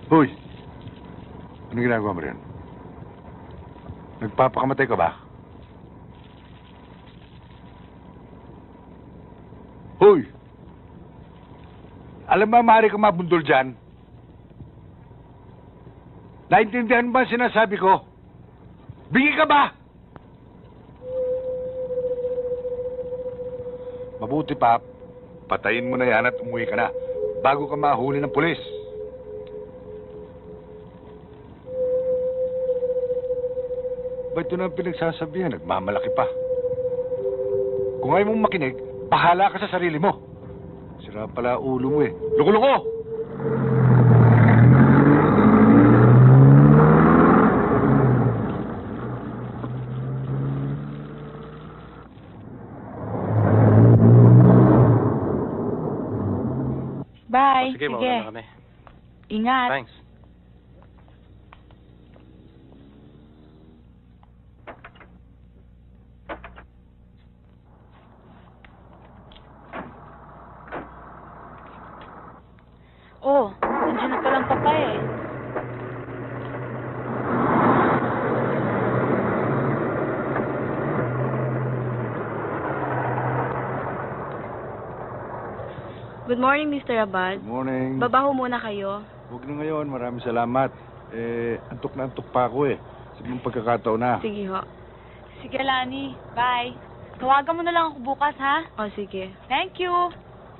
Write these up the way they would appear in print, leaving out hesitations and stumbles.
Hoy! Anong ginagawa mo rin? Nagpapakamatay ka ba? Hoy! Alam mo, maaari kang mabundol dyan. Naintindihan mo ba ang sinasabi ko? Bingi ka ba? Mabuti pa, patayin mo na yan at umuwi ka na bago ka mahuli ng pulis. Ba't ito na ang pinagsasabihan? Nagmamalaki pa. Kung ayaw mong makinig, bahala ka sa sarili mo. Sira pala ulo mo eh. Loko-loko! Bye. Sige, mauna na kami. Ingat. Thanks. Oh, nandiyan na palang papa eh. Good morning, Mr. Abad. Good morning. Babaho muna kayo. Huwag na ngayon. Maraming salamat. Antok na antok pa ako eh. Sa mga pagkakataon na. Sige ho. Sige, Lani. Bye. Tawagan mo na lang ako bukas, ha? Oh, sige. Thank you.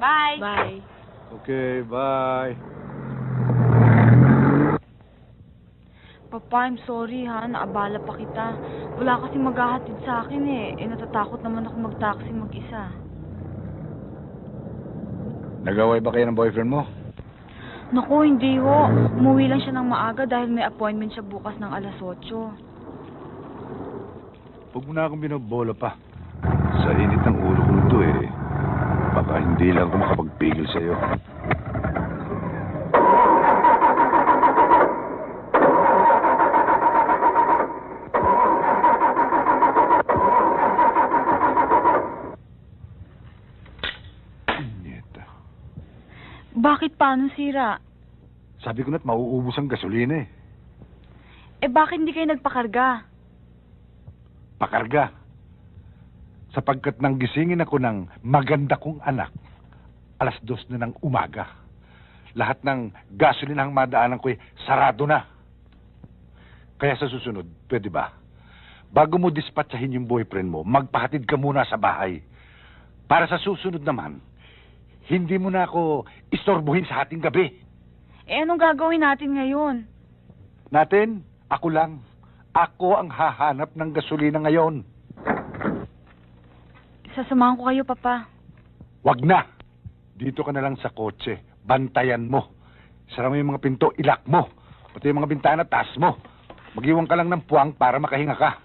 Bye. Bye. Okay, bye. Papa, I'm sorry, ha? Naabala pa kita. Wala kasi maghahatid sa akin, eh. Natatakot naman ako mag-taxi mag-isa. Nag-away ba kayo ng boyfriend mo? Naku, hindi ho. Umuwi lang siya ng maaga dahil may appointment siya bukas ng 8:00. Huwag mo na akong binobola pa. Sa init ng ulo ko nito eh. Baka hindi lang ako makapagpigil sa'yo. Nyeta. Bakit paano sira? Sabi ko na't mauubos ang gasolina eh. Eh bakit hindi kayo nagpakarga? Pakarga. Sapagkat nang gisingin ako ng maganda kong anak, 2:00 na ng umaga. Lahat ng gasolinang madaanan ko sarado na. Kaya sa susunod, pwede ba? Bago mo dispatchahin yung boyfriend mo, magpahatid ka muna sa bahay. Para sa susunod naman, hindi mo na ako istorbohin sa hating gabi. Eh anong gagawin natin ngayon? Natin, ako lang. Ako ang hahanap ng gasolina ngayon. Sasamahan ko kayo, Papa. Wag na. Dito ka na lang sa kotse. Bantayan mo. Sara mo yung mga pinto, ilak mo. Pati yung mga bintana, taas mo. Mag-iwan ka lang ng puwang para makahinga ka.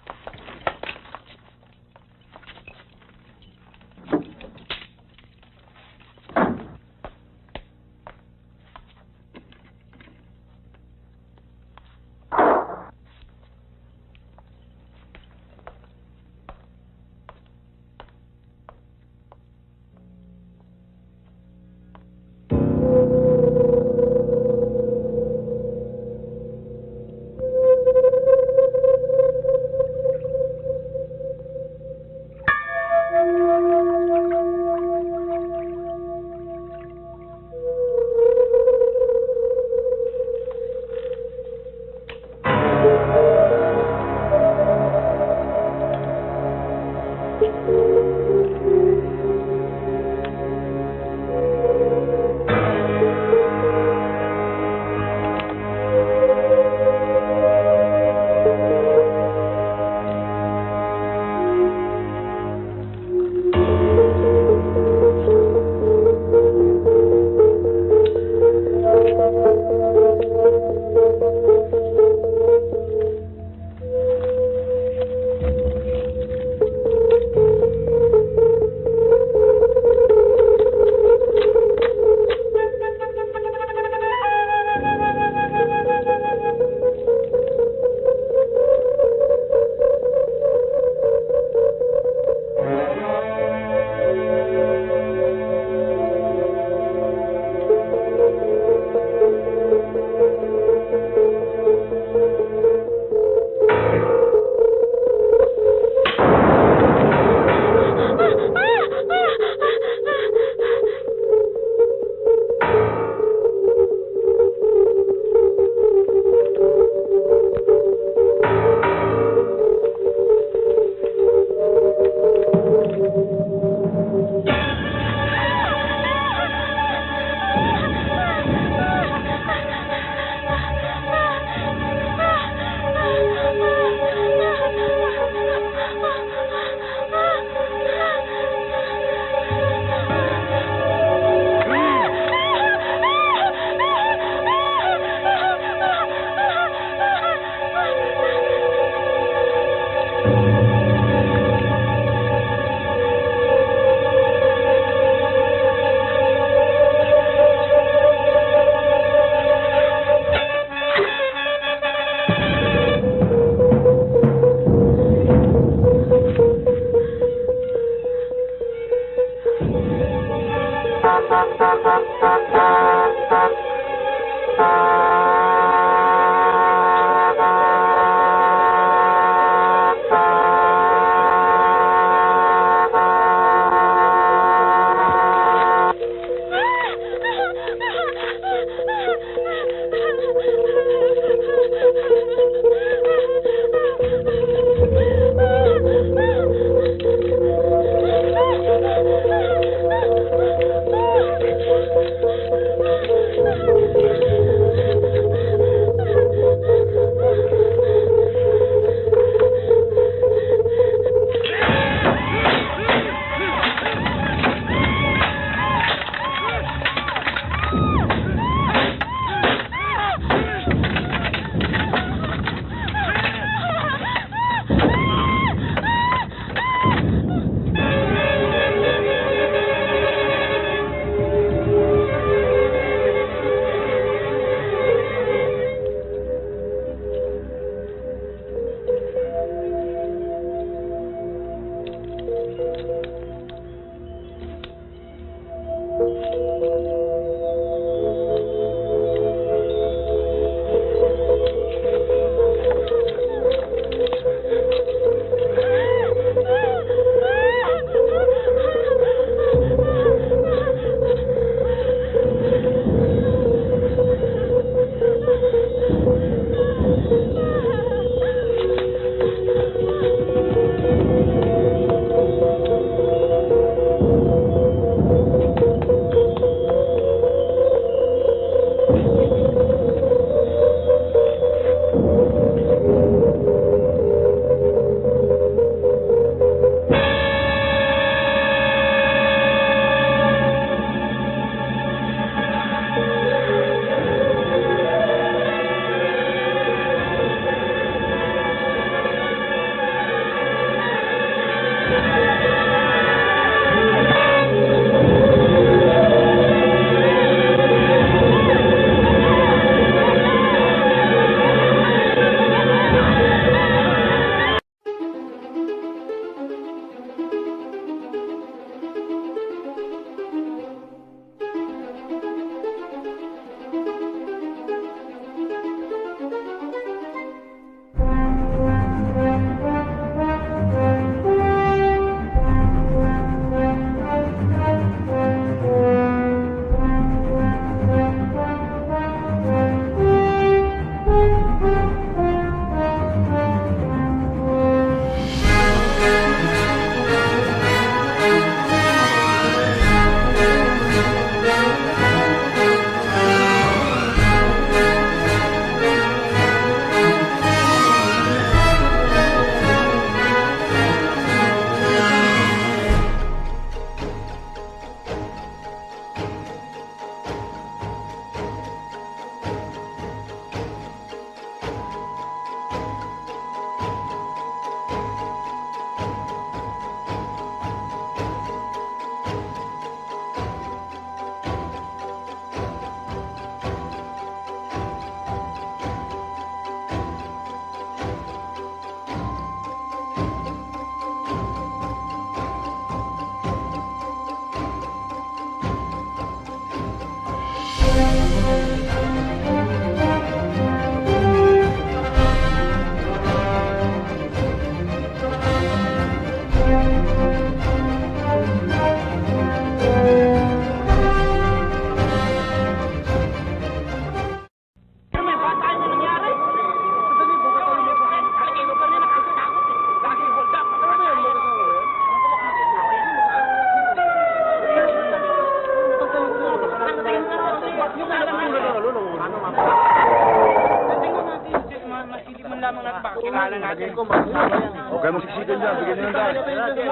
Okay, magsiksikan dyan. Bigyan nyo ng dahil.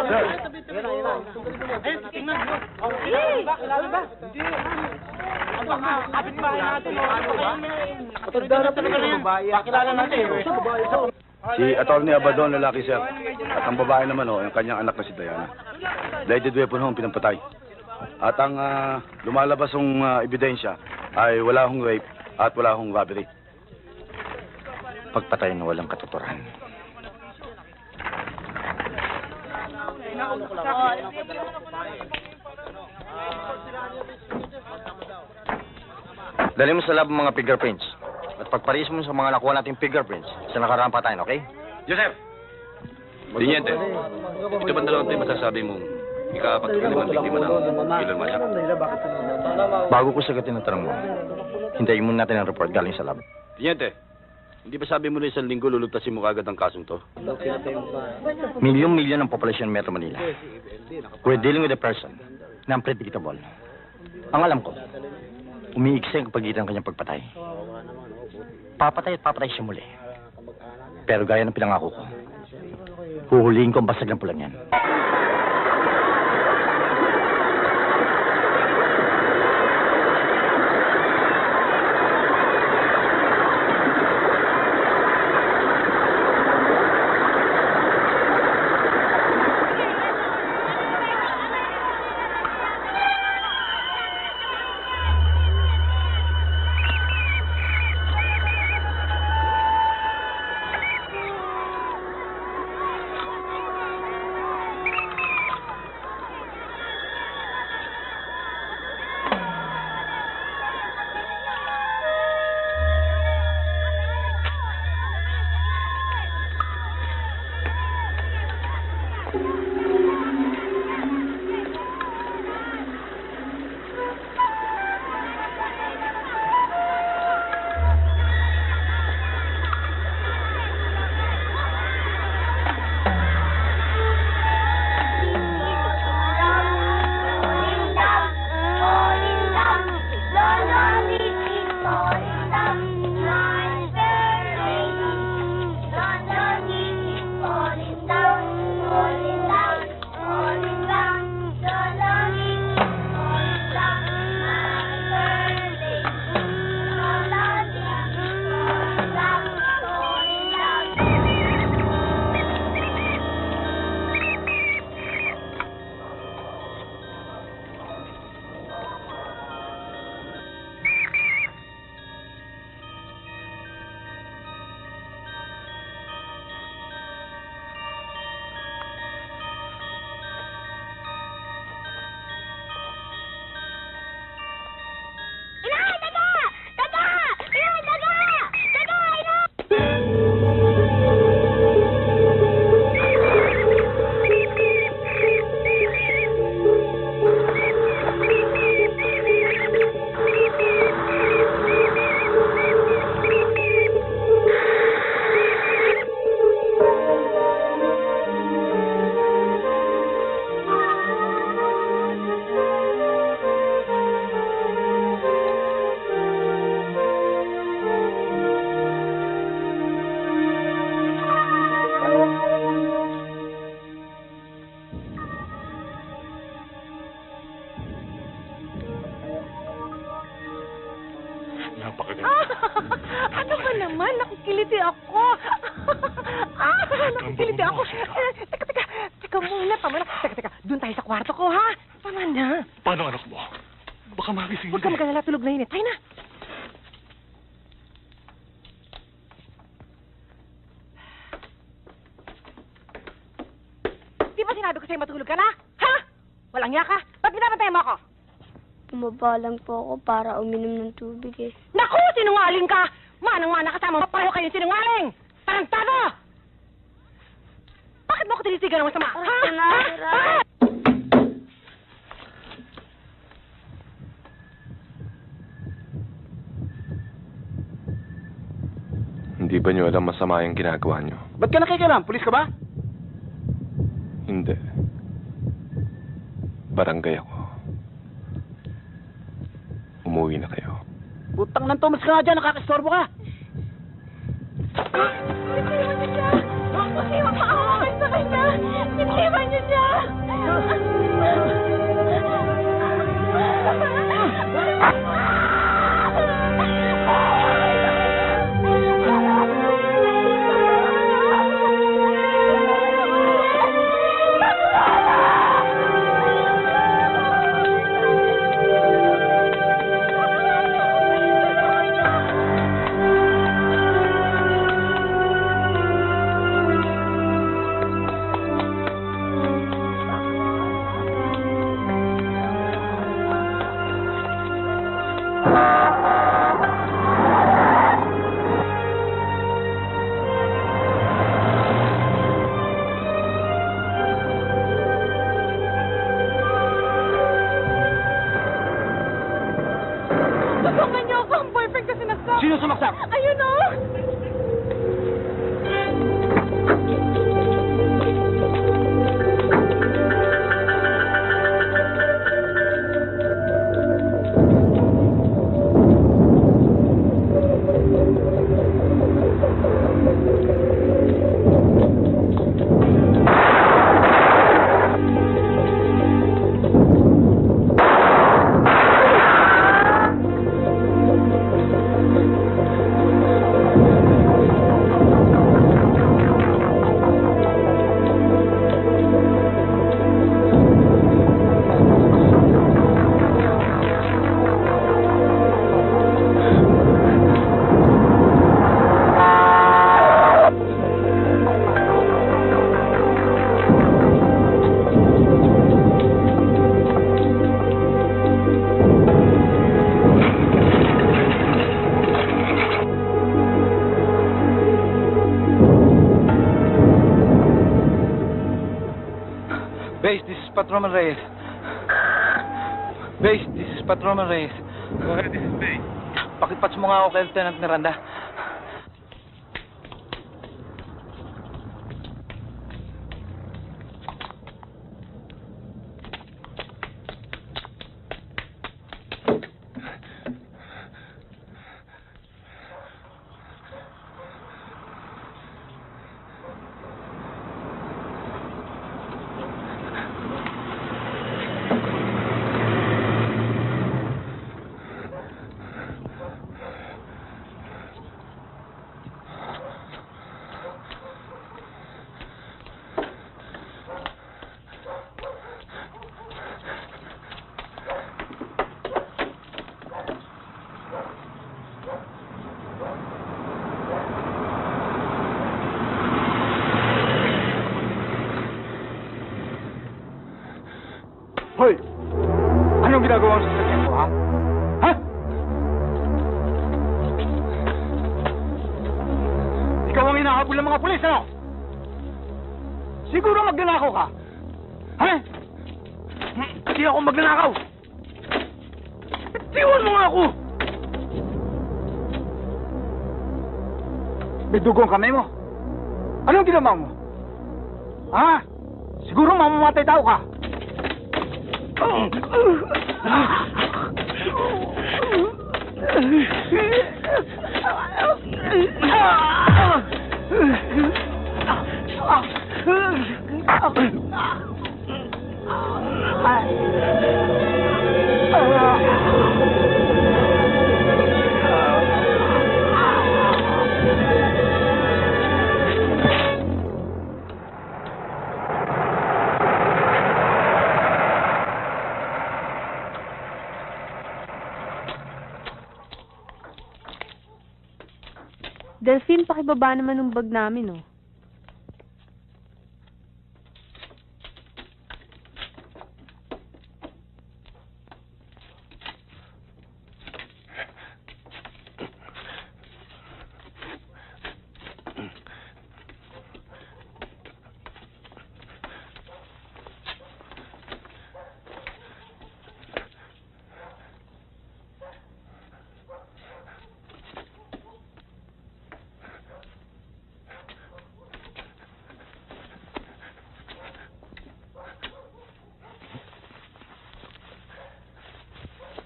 Sir. Si Atty. Abadon, lalaki, sir. At ang babae naman, yung kanyang anak na si Diana. Deadly weapon hong pinampatay. At ang lumalabas hong ebidensya ay wala hong rape at wala hong robbery. Pagpatay na walang katuturan. Dali mo sa lab ang mga fingerprints. At pagparis mo sa mga nakuha nating fingerprints sa nakaraang patayan, okay? Joseph! Tiniente, ito ba dalawang tayo masasabi mong ikapagkakalimang biktima ng Killer Maniac? Bago ko sagutin ang tanong mo, hintayin muna natin ang report galing sa lab. Tiniente, hindi ba sabi mo na 1 linggo lulugtasin mo kagad ang kasong to? Milyong-milyon ang populasyon ng Metro Manila. We're dealing with a person na unpredictable. Ang alam ko, umiiksa ang pagitan ng kanyang pagpatay. Papatay at papatay siya muli. Pero gaya ng pinangako ko, huhulihin ko ang basag ng pulang yan. Ano ba naman? Nakikiliti ako. Nakikiliti ako. Teka muna. Tama na. Teka. Doon tayo sa kwarto ko, ha? Tama na. Paano anak mo? Baka magising Huwag ka magalala. Tulog na yun, eh. Tayo na. Di ba sinabi ko sa'yo matulog ka na? Ha? Walang niya ka? Ba't binabantay mo ako? Umaba lang po ako para uminom ng tubig eh. Naku! Sinungaling ka! Manang-mana kasama mo. Pareho kayong sinungaling! Tarantado! Bakit mo ako tinitigan ng masama? Ha? Bakit? Hindi ba niyo alam masama yung ginagawa niyo? Ba't ka nakikialam? Pulis ka ba? Hindi. Barangay ako. Umuwi na kayo. Putang ng Thomas ka nga dyan, nakakistorbo ka! Nagkaroon siya! Bitiwan niyo siya! Tulungan niyo ako! Ang boyfriend kasi nagsak! Sino sumaksak? Ayun o! Base, this is Patrolman Reyes. Base, this is Patrolman Reyes. Go ahead, this is Base. Pakipatch mo nga ako kay Lieutenant Miranda. Hoy! Anong ginagawa mo sa sasakyan ko, ha? Ha? Ikaw ang hinahabol ng mga pulis, ano? Siguro magnanakaw ka? Ha? Hindi ako magnanakaw! Tiwan mo nga ako! May dugong kamay mo? Anong ginawa mo? Ha? Siguro mamamatay tao ka? Delphine, pakibaba naman ng bag namin, oh.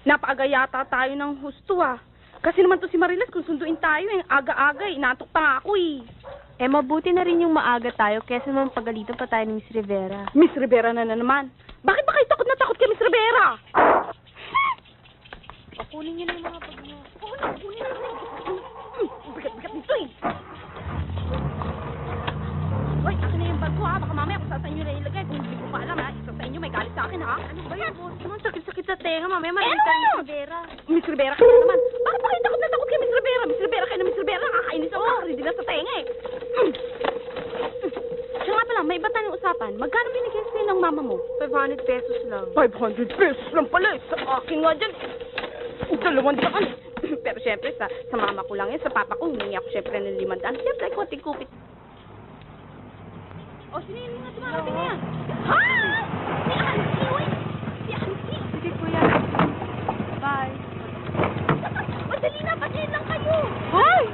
Napaaga yata tayo ng husto, ah. Kasi naman to si Marilas, kung sunduin tayo, aga-aga, inaantok pa nga ako, eh. Eh, mabuti na rin yung maaga tayo kesa naman pagalitan pa tayo ni Miss Rivera. Miss Rivera na naman. Bakit ba kayo takot na takot kay Miss Rivera? Kunin niyo na yung mga pag niyo. Kunin na. Bigat-bigat nito eh. Hoy, akin na yung bag ko ha. Baka mamaya kung saan nyo na ilagay. Kung hindi ko pa alam ha. Isa sa inyo may galit sa akin ha. Ano ba yan? Naman sakit-sakit sa tenga, mamaya marinig tayo ni Miss Rivera. Miss Rivera ka na naman. Bakit ba kayo takot na takot kay Miss Rivera? Miss Rivera kayo na Miss Rivera. Nakakainis ako. Hindi na sa tenga eh. Siya nga pala, may iba tayong usapan. Magkano binigay sa'yo ng mama mo? 500 pesos lang. 500 pesos lang pala eh. Sa akin nga dyan. 200. Pero syempre, sa mama ko lang yan. Sa papa ko, humingi ako syempre ng 500. Syempre, konting kupit. O, sino yung mga tumarating na yan? Ha? Si Ansi, wait! Si Ansi! Sige, kuya. Bye. Madali na, pagkain lang kayo! Hoy!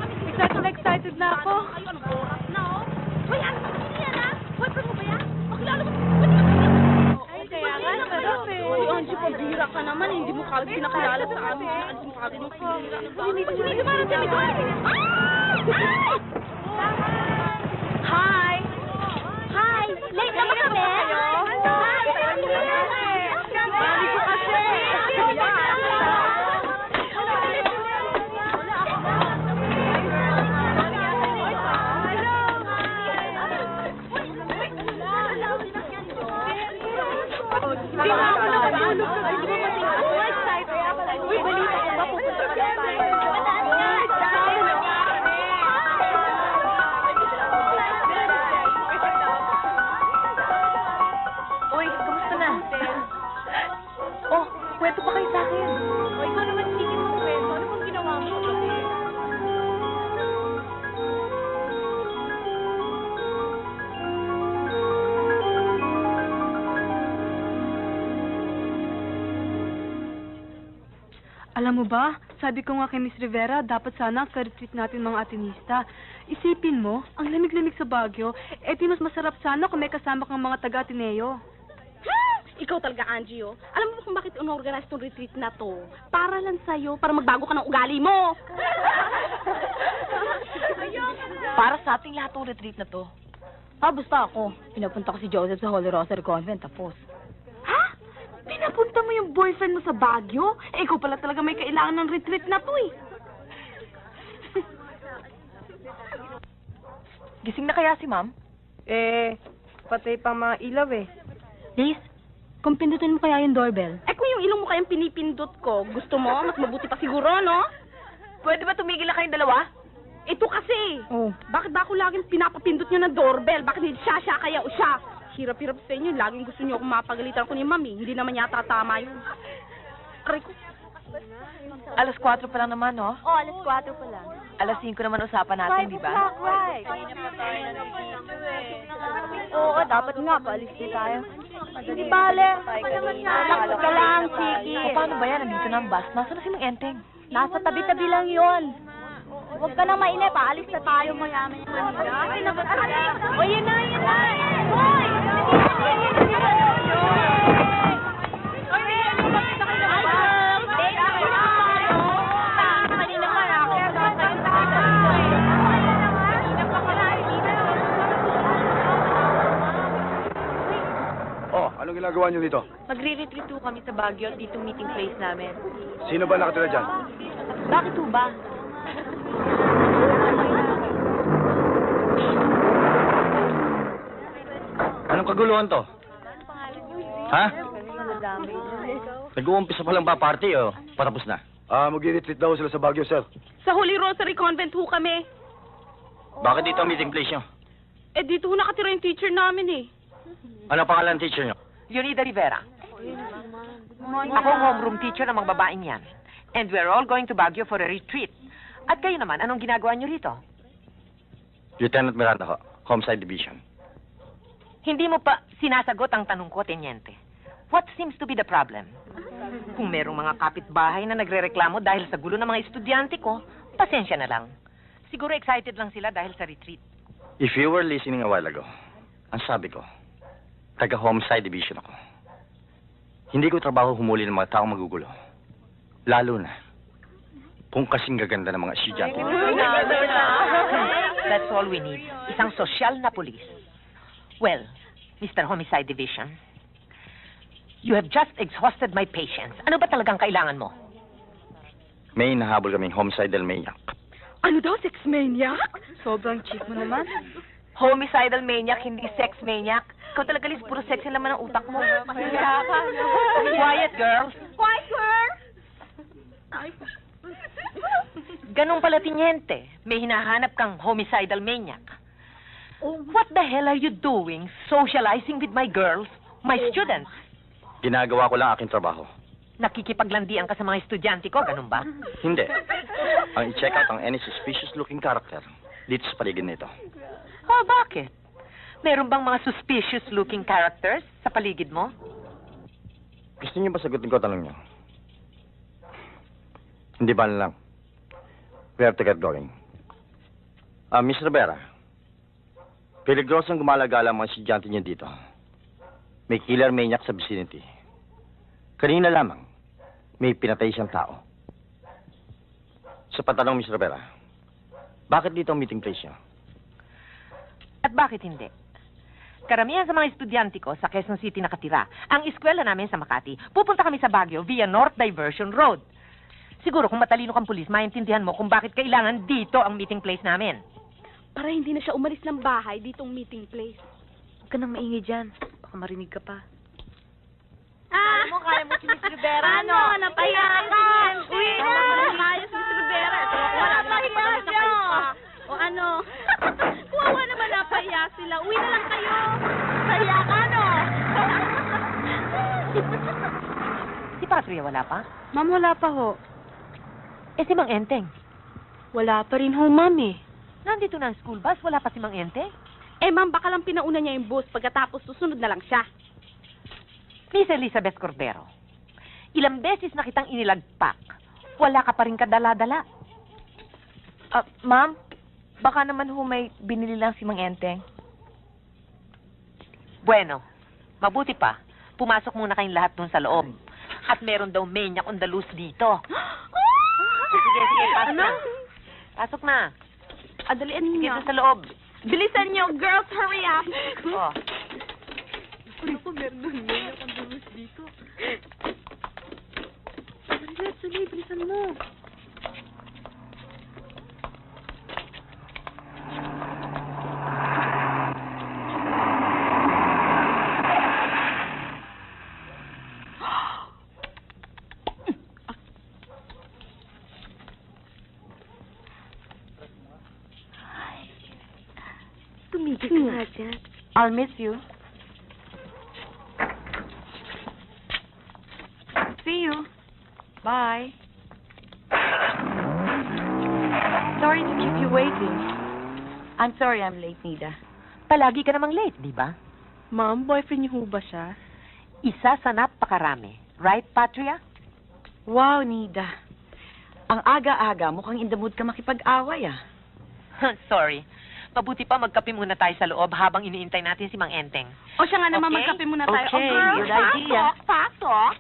Excited na ako. Kayo, anong oras na, oh? Hoy, Ansi, sino yan, ha? Boyfriend mo ba yan? Pakilala mo. Ay, kaya nga, sarap eh. Hoy, Ansi, pambihira ka naman. Hindi mo kagad pinakilala sa amin. Hindi mo kagad yung pambihira ka sa amin. Hindi mo dumarating, may doon. Hi! Hi! Late na ba kami? Hi! Bali ko kasi. Uy, kamusta na? Oh, kwento pa kayo sa akin. O, ikaw naman sige mo kwento. Ano bang ginawa mo? Alam mo ba, sabi ko nga kay Miss Rivera, dapat sana ka-retreat natin mga Atenista. Isipin mo, ang lamig-lamig sa Baguio, eh di mas masarap sana kung may kasama kang mga taga-Ateneo. Ikaw talaga, Angie, oh. Alam mo ba kung bakit unorganize tong retreat na to? Para lang sa'yo, para magbago ka ng ugali mo. Para sa ating lahat ng retreat na to. Basta ako. Pinapunta ko si Joseph sa Holy Rosary Convent, tapos. Ha? Pinapunta mo yung boyfriend mo sa Baguio? Eh, ikaw pala talaga may kailangan ng retreat na to, eh. Gising na kaya si ma'am? Patay pang mga ilaw eh. Liz, kung pindutin mo kaya yung doorbell. Eh, kung yung ilong mo kayang pinipindot ko, gusto mo? Mas mabuti pa siguro, no? Pwede ba tumigil na kayong dalawa? Ito kasi. Oh. Bakit ba ako laging pinapapindot nyo ng doorbell? Bakit hindi siya kaya o siya? Hirap-hirap sa inyo. Laging gusto nyo akong mapagalitan ko ni Mami. Hindi naman yata tama yun. Aray ko. Alas 4 pa lang naman, no? Oh, alas 4 pa lang. Alas 5 naman usapan natin, di ba? Right. Oo, dapat nga, paalis din tayo. Hindi bale. Relax ka lang, Chiki. O paano ba yan? Nandito na ang bus. Nasaan na si Mang Enteng? Nasa tabi-tabi lang yon. Huwag ka nang mainip, paalis na tayo mayaman. O, yun na, yun na. Hoy! Oh, anong ginagawa niyo dito? Magre-retreat po kami sa Baguio at dito meeting place namin. Sino ba nakatira dyan? Bakit po ba? Anong kaguluhan to? Ha? Nag-uumpisa pa lang ba party o patapos na? Mag-retreat daw sila sa Baguio, sir. Sa Holy Rosary Convent ho kami. Bakit dito ang meeting place nyo? Eh, dito ho nakatira yung teacher namin eh. Ano pangalan ng teacher nyo? Leonida Rivera. Ako ang homeroom teacher ng mga babaeng yan. And we're all going to Baguio for a retreat. At kayo naman, anong ginagawa nyo rito? Lieutenant Miranda ho, Homicide Division. Hindi mo pa sinasagot ang tanong ko, Teniente. What seems to be the problem? Kung merong mga kapitbahay na nagrereklamo dahil sa gulo ng mga estudyante ko, pasensya na lang. Siguro excited lang sila dahil sa retreat. If you were listening a while ago, ang sabi ko, taga-Homicide Division ako. Hindi ko trabaho humuli ng mga taong magugulo. Lalo na, kung kasing gaganda ng mga estudyante. That's all we need. Isang sosyal na pulis. Well, Mr. Homicide Division, you have just exhausted my patience. Ano ba talagang kailangan mo? May nahabol kaming homicidal maniac. Ano daw, sex maniac? Sobrang cheap mo naman. Homicidal maniac, hindi sex maniac. Ikaw talaga, Liz, puro sex yung laman ng utak mo. Quiet, girls. Quiet, girl! Ganun pala, Tiniente. May hinahanap kang homicidal maniac. What the hell are you doing socializing with my girls, my students? Ginagawa ko lang aking trabaho. Nakikipaglandian ka sa mga estudyante ko, ganun ba? Hindi. Ang i-check out ang any suspicious-looking character dito sa paligid nito. Oh, bakit? Meron bang mga suspicious-looking characters sa paligid mo? Gusto niyo ba sagutin ko tanong niyo? Hindi ba lang? Where to get going? Miss Rivera, peligrosong gumalagala ang mga estudyante niyo dito. May killer maniac sa vicinity. Kanina lamang, may pinatay siyang tao. Sa patanong, Miss Rivera, bakit dito ang meeting place niyo? At bakit hindi? Karamihan sa mga estudyante ko sa Quezon City nakatira. Ang eskwela namin sa Makati. Pupunta kami sa Baguio via North Diversion Road. Siguro kung matalino kang pulis, maintindihan mo kung bakit kailangan dito ang meeting place namin. Para hindi na siya umalis ng bahay ditong meeting place. Huwag ka nang maingay dyan. Baka marinig ka pa. Kaya mo si Miss Rivera, ano? Napahiya ka! Uy, kaya si Miss Rivera. Wala pahiya niyo! O ano? Kuwawa naman napahiya sila. Uwi na lang kayo! Pahiya ka, no? Si Patria wala pa? Ma'am, wala pa ho. Eh si Mang Enteng. Wala pa rin ho, ma'am eh. Nandito na ang school bus, wala pa si Mang Enteng. Eh, ma'am, baka lang pinauna niya yung bus. Pagkatapos, susunod na lang siya. Miss Elizabeth Cordero, ilang beses na kitang inilagpak. Wala ka pa rin kadala-dala. Ma'am, baka naman ho may binili lang si Mang Enteng. Bueno, mabuti pa. Pumasok muna kayong lahat dun sa loob. At meron daw maniac on the loose dito. Sige, pasok na. Pasok na. Adalian Sige, niyo. dun sa loob. Bilisan niyo, girls, hurry up! Oh. Bilisan mo. Tumigil ka nga dyan. I'll miss you. See you. Bye. Sorry to keep you waiting. I'm sorry I'm late, Nida. Palagi ka namang late, di ba? Ma'am, boyfriend niyo ho ba siya? Isa sa napakarami. Right, Patria? Wow, Nida. Ang aga-aga, mukhang in the mood ka makipag-away, ah. Sorry. Mabuti pa magkape muna tayo sa loob habang iniintay natin si Mang Enteng. O siya nga naman, Okay. magkape muna tayo. Okay, O, girls, good idea. pasok!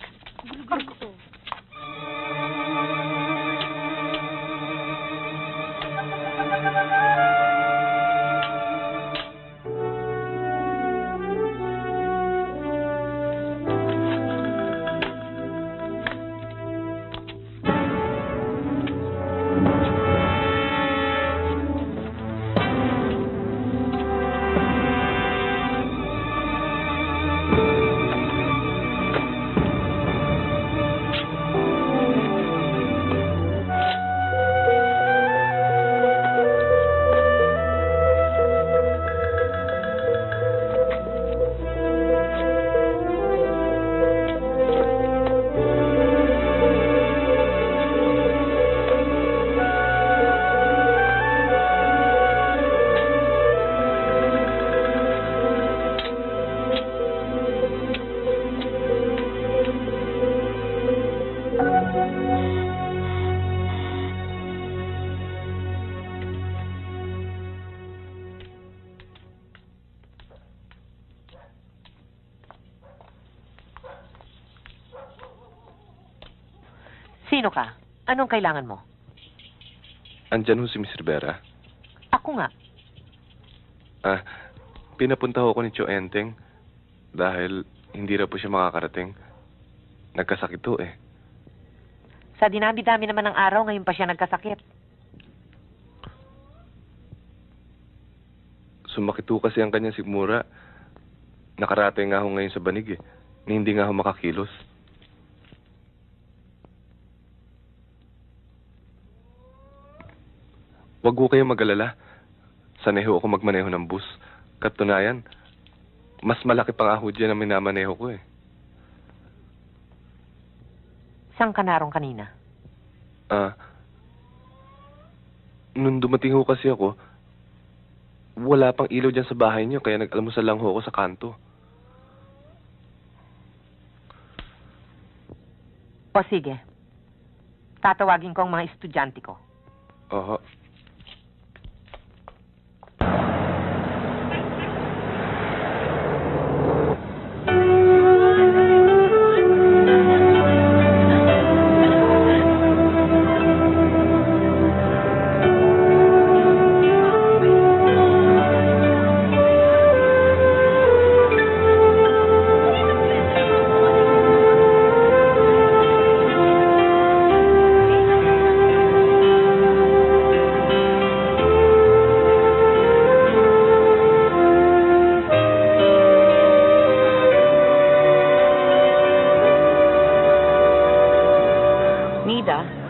Sino ka? Anong kailangan mo? Andyan ho si Miss Rivera. Ako nga. Pinapunta ho ko ni Tio Enteng dahil hindi na po siya makakarating. Nagkasakit ho eh. Sa dinami-dami naman ng araw, ngayon pa siya nagkasakit. Sumakit ho kasi ang kanyang sigmura. Nakarating nga ho ngayon sa banig eh. Ni hindi nga ho makakilos. Wag ho kayong mag-alala. Sanay ho ako magmaneho ng bus. Katunayan, mas malaki pa nga ho dyan ang minamaneho ko eh. Saan ka narong kanina? Nung dumating ho kasi ako, wala pang ilaw dyan sa bahay niyo, kaya nag-almusal lang ho ako sa kanto. O sige. Tatawagin ko ang mga estudyante ko. Oho.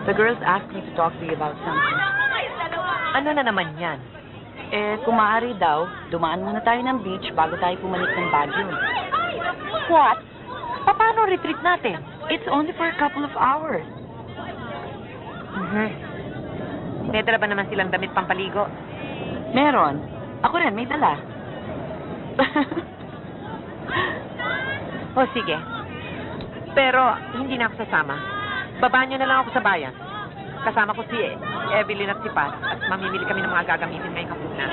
The girls asked me to talk to you about something. Ano na naman yan? Kung maaari daw, dumaan muna tayo ng beach bago tayo pumanik ng Baguio. What? Paano retreat natin? It's only for a couple of hours. May dala ba naman silang damit pampaligo? Meron. Ako rin, may dala. O sige. Pero hindi na ako sasama. Babaan nyo na lang ako sa bayan. Kasama ko si Evelyn at si Paz at mamimili kami ng mga gagamitin ngayong hapunan.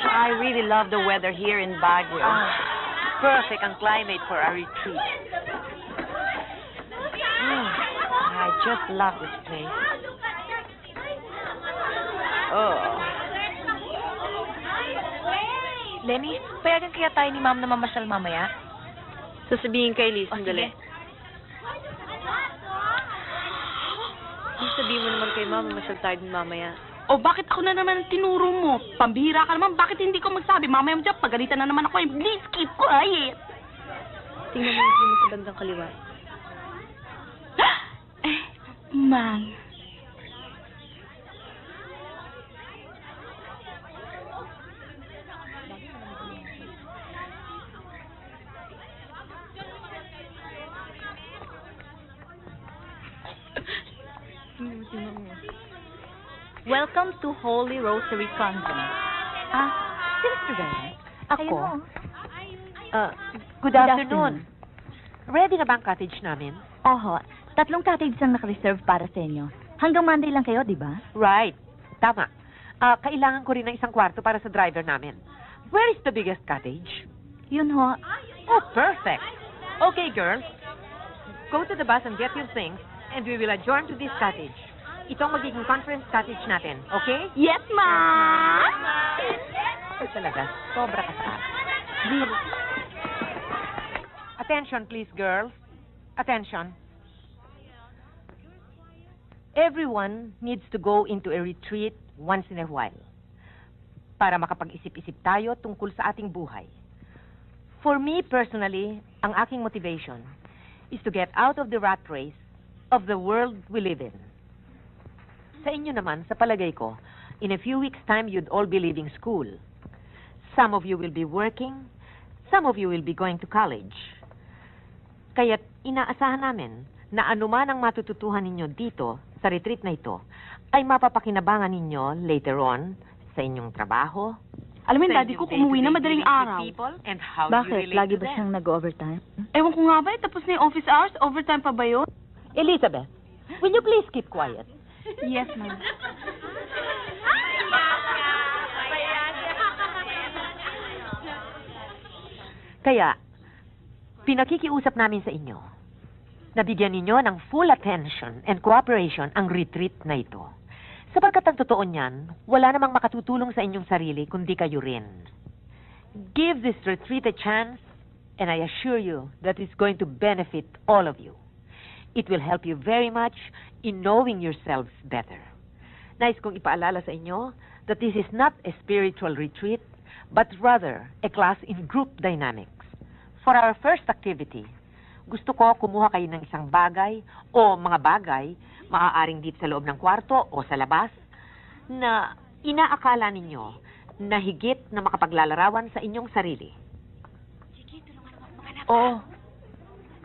I really love the weather here in Baguio. Perfect ang climate for a retreat. I just love this place. Oh. Lenny, payagan kaya tayo ni Ma'am na mamasyal mamaya? Sasabihin kay Liz, sandali. Sabihin mo naman kay Ma'am, masyal tayo din mamaya. O bakit ako na naman ang tinuro mo? Pambihira ka naman, bakit hindi ko magsabi? Mamaya mo dyan, pagalitan na naman ako. Please keep quiet. Tingnan mo yung sa bandang kaliwa. Ma'am. Welcome to Holy Rosary Convent. Sister Diane, ako? Ayun Good afternoon. Ready na ba ang cottage namin? Oho, 3 cottage ang naka-reserve para sa inyo. Hanggang Monday lang kayo, di ba? Right. Tama. Kailangan ko rin ng isang kwarto para sa driver namin. Where is the biggest cottage? Yun ho. Oh, perfect. Okay, girls. Go to the bus and get your things, and we will adjourn to this cottage. Ito ang magiging conference cottage natin, okay? Yes, Ma'am! Ay, talaga, sobra ka sa akin. Attention, please, girls. Attention. Everyone needs to go into a retreat once in a while para makapag-isip-isip tayo tungkol sa ating buhay. For me, personally, ang aking motivation is to get out of the rat race of the world we live in. Sa inyo naman, sa palagay ko, in a few weeks' time, you'd all be leaving school. Some of you will be working, some of you will be going to college. Kaya't inaasahan namin na anuman ang matututuhan ninyo dito sa retreat na ito ay mapapakinabangan ninyo later on sa inyong trabaho. Alam mo yung daddy ko, umuwi na madaling araw. And how Bakit? Lagi ba siyang nag-overtime? Ewan ko nga ba, tapos na yung office hours? Overtime pa ba yun? Elizabeth, will you please keep quiet? Yes, ma'am. Kaya, pinakikiusap namin sa inyo na bigyan ninyo ng full attention and cooperation ang retreat na ito. Sapagkat ang totoo niyan, wala namang makatutulong sa inyong sarili kundi kayo rin. Give this retreat a chance, and I assure you that it's going to benefit all of you. It will help you very much in knowing yourselves better. Nais kong ipaalala sa inyo that this is not a spiritual retreat, but rather a class in group dynamics. For our first activity, gusto ko kumuha kayo ng isang bagay o mga bagay, maaaring dito sa loob ng kwarto o sa labas, na inaakala ninyo na higit na makapaglalarawan sa inyong sarili. O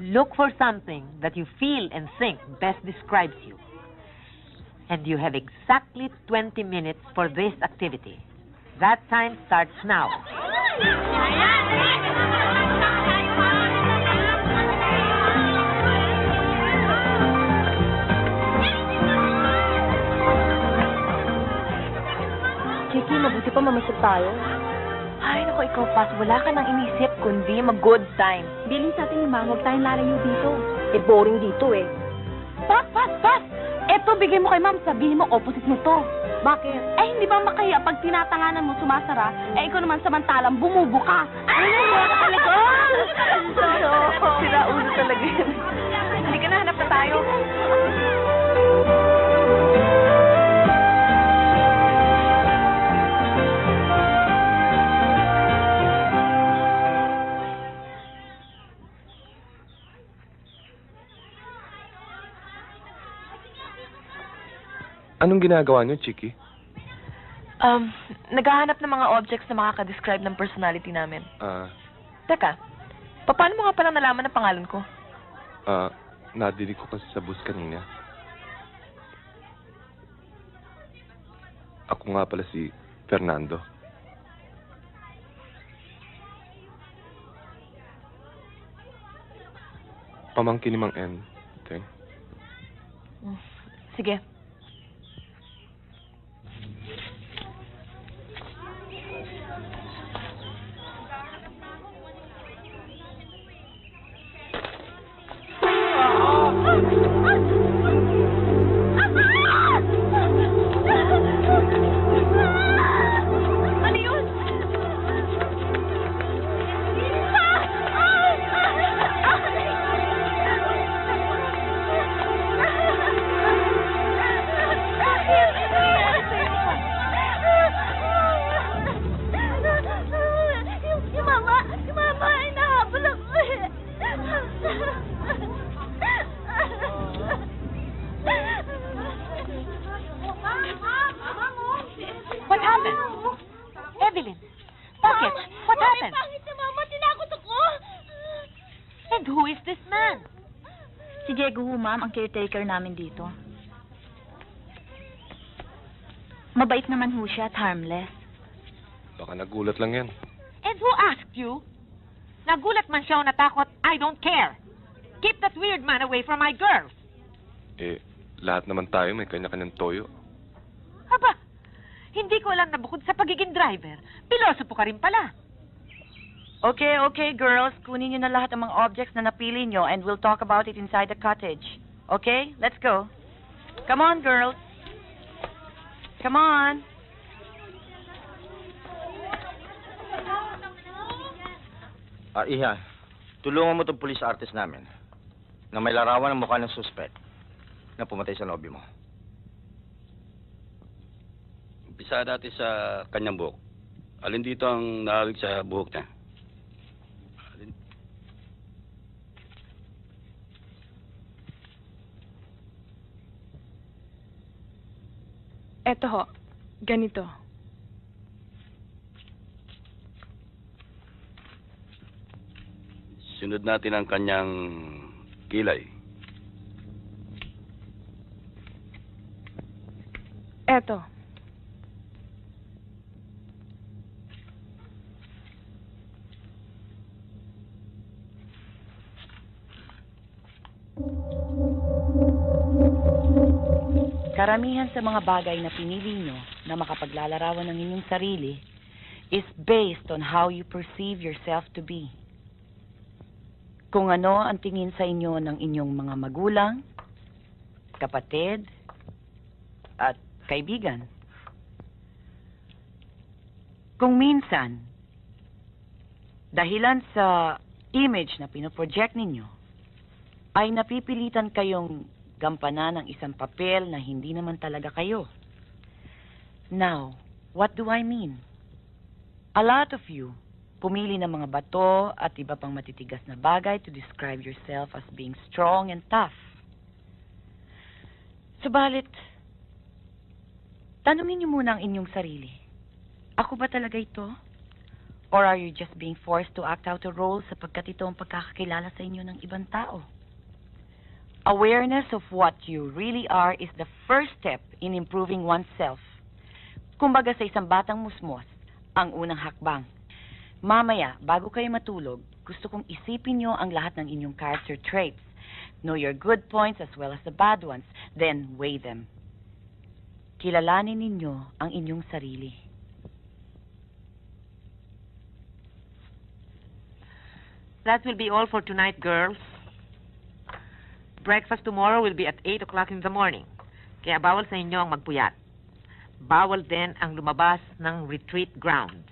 look for something that you feel and think best describes you. And you have exactly 20 minutes for this activity. That time starts now. Chiki, mabuti pa mamasyal tayo. Ay, naku, ikaw, Pat. Wala ka nang inisip kundi mag-good time. Bilhin sa atin ni Ma'am, huwag tayong lalayo dito. Boring dito eh. Pat! Eto, bigay mo kay Ma'am. Sabihin mo, opposite mo to. Bakit? Hindi ba makahiya pag tinatanganan mo sumasara, ikaw naman samantalang bumubo ka? Ay, nahiya ka talaga! Sira ulo talaga yun. Hindi ka na, hanap na tayo. Anong ginagawa niyo, Chiki? Naghahanap ng mga objects na makaka-describe ng personality namin. Teka, Paano mo nga palang nalaman ang pangalan ko? Nadinig ko kasi sa bus kanina. Ako nga pala si Fernando. Pamangkin ni Mang N. Teng. Sige. Bakit? What happened? Pangit na Mama, tinakot ako. And who is this man? Si Diego ho, ma'am, ang caretaker namin dito. Mabait naman ho siya at harmless. Baka nagulat lang yan. And who asked you? Nagulat man siya o natakot, I don't care. Keep that weird man away from my girls. Eh, lahat naman tayo may kanya-kanyang toyo. Aba, hindi ko alam na bukod sa pagiging driver, piloso po ka rin pala. Okay, girls. Kunin niyo na lahat ng mga objects na napili niyo and we'll talk about it inside the cottage. Okay? Let's go. Come on, girls. Come on. Iha, tulungan mo itong police artist namin na may larawan ng mukha ng suspect na pumatay sa nobyo mo. Umpisa dati sa kanyang buhok. Alin dito ang nahawig sa buhok niya? Eto ho, ganito. Sunod natin ang kanyang kilay. Eto. Karamihan sa mga bagay na pinili nyo na makapaglalarawan ng inyong sarili is based on how you perceive yourself to be. Kung ano ang tingin sa inyo ng inyong mga magulang, kapatid, at kaibigan. Kung minsan, dahilan sa image na pinoproject ninyo, ay napipilitan kayong gampanan ng isang papel na hindi naman talaga kayo. Now, what do I mean? A lot of you pumili ng mga bato at iba pang matitigas na bagay to describe yourself as being strong and tough. Subalit, tanungin niyo muna ang inyong sarili. Ako ba talaga ito? Or are you just being forced to act out a role sapagkat ito ang pagkakakilala sa inyo ng ibang tao? Awareness of what you really are is the first step in improving oneself. Kumbaga sa isang batang musmos, ang unang hakbang. Mamaya, bago kayo matulog, gusto kong isipin nyo ang lahat ng inyong character traits. Know your good points as well as the bad ones, then weigh them. Kilalanin ninyo ang inyong sarili. That will be all for tonight, girls. Breakfast tomorrow will be at 8 o'clock in the morning. Kaya bawal sa inyo ang magpuyat. Bawal din ang lumabas ng retreat grounds.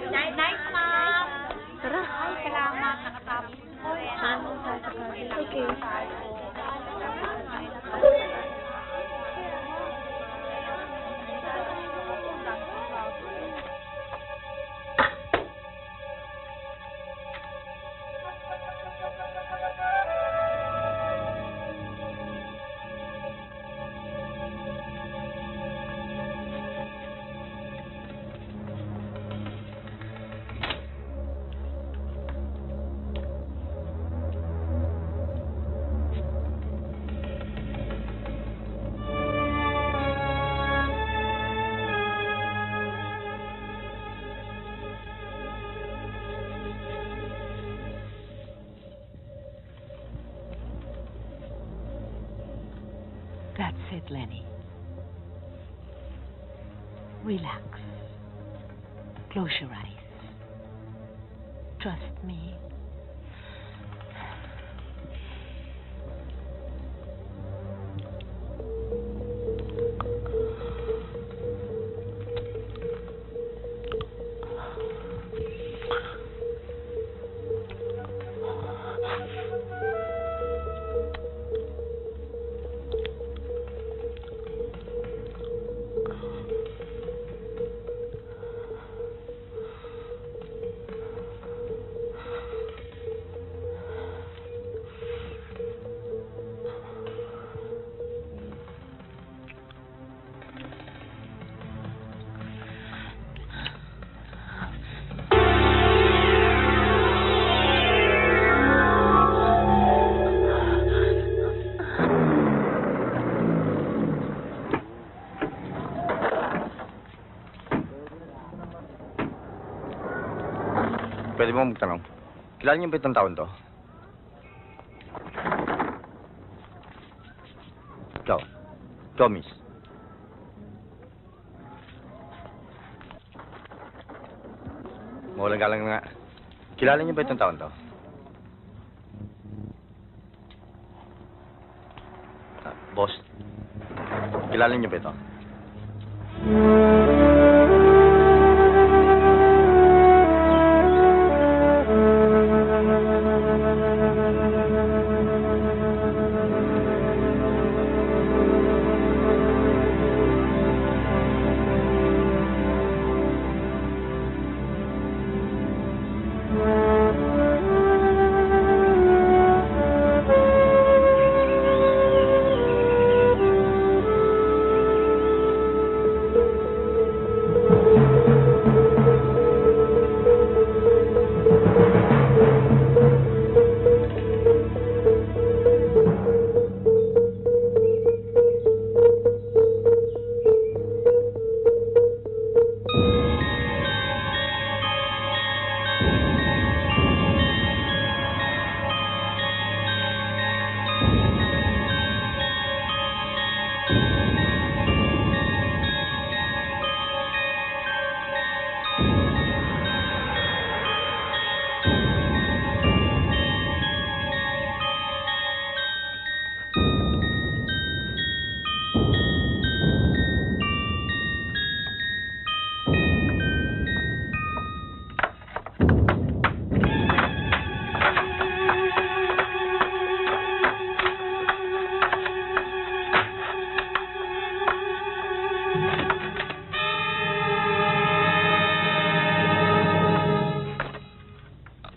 Night, Mom. Tara. Ay, salamat. Nakatapos. Okay. That's it, Lenny. Relax. Close your eyes. Trust me. Pwede mo magtanong. Kilala niyo ba itong taon to? Ikaw. Ikaw, miss. Mawalang galang na nga. Kilala niyo ba itong taon to? Boss, kilala niyo ba ito?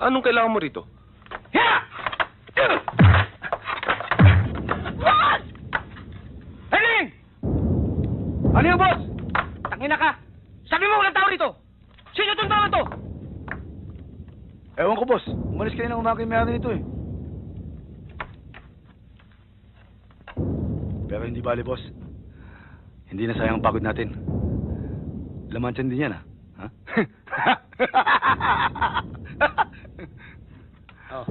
Anong kailangan mo rito? Boss! Henning! Ano yung boss? Tangina ka! Sabi mo walang tao rito! Sino itong tao to? Ewan ko, boss. Umalis kayo ng umaga yung mayroon nito eh. Pero hindi bali, boss. Hindi na sayang ang pagod natin. Laman tiyan din yan, ha? Oh.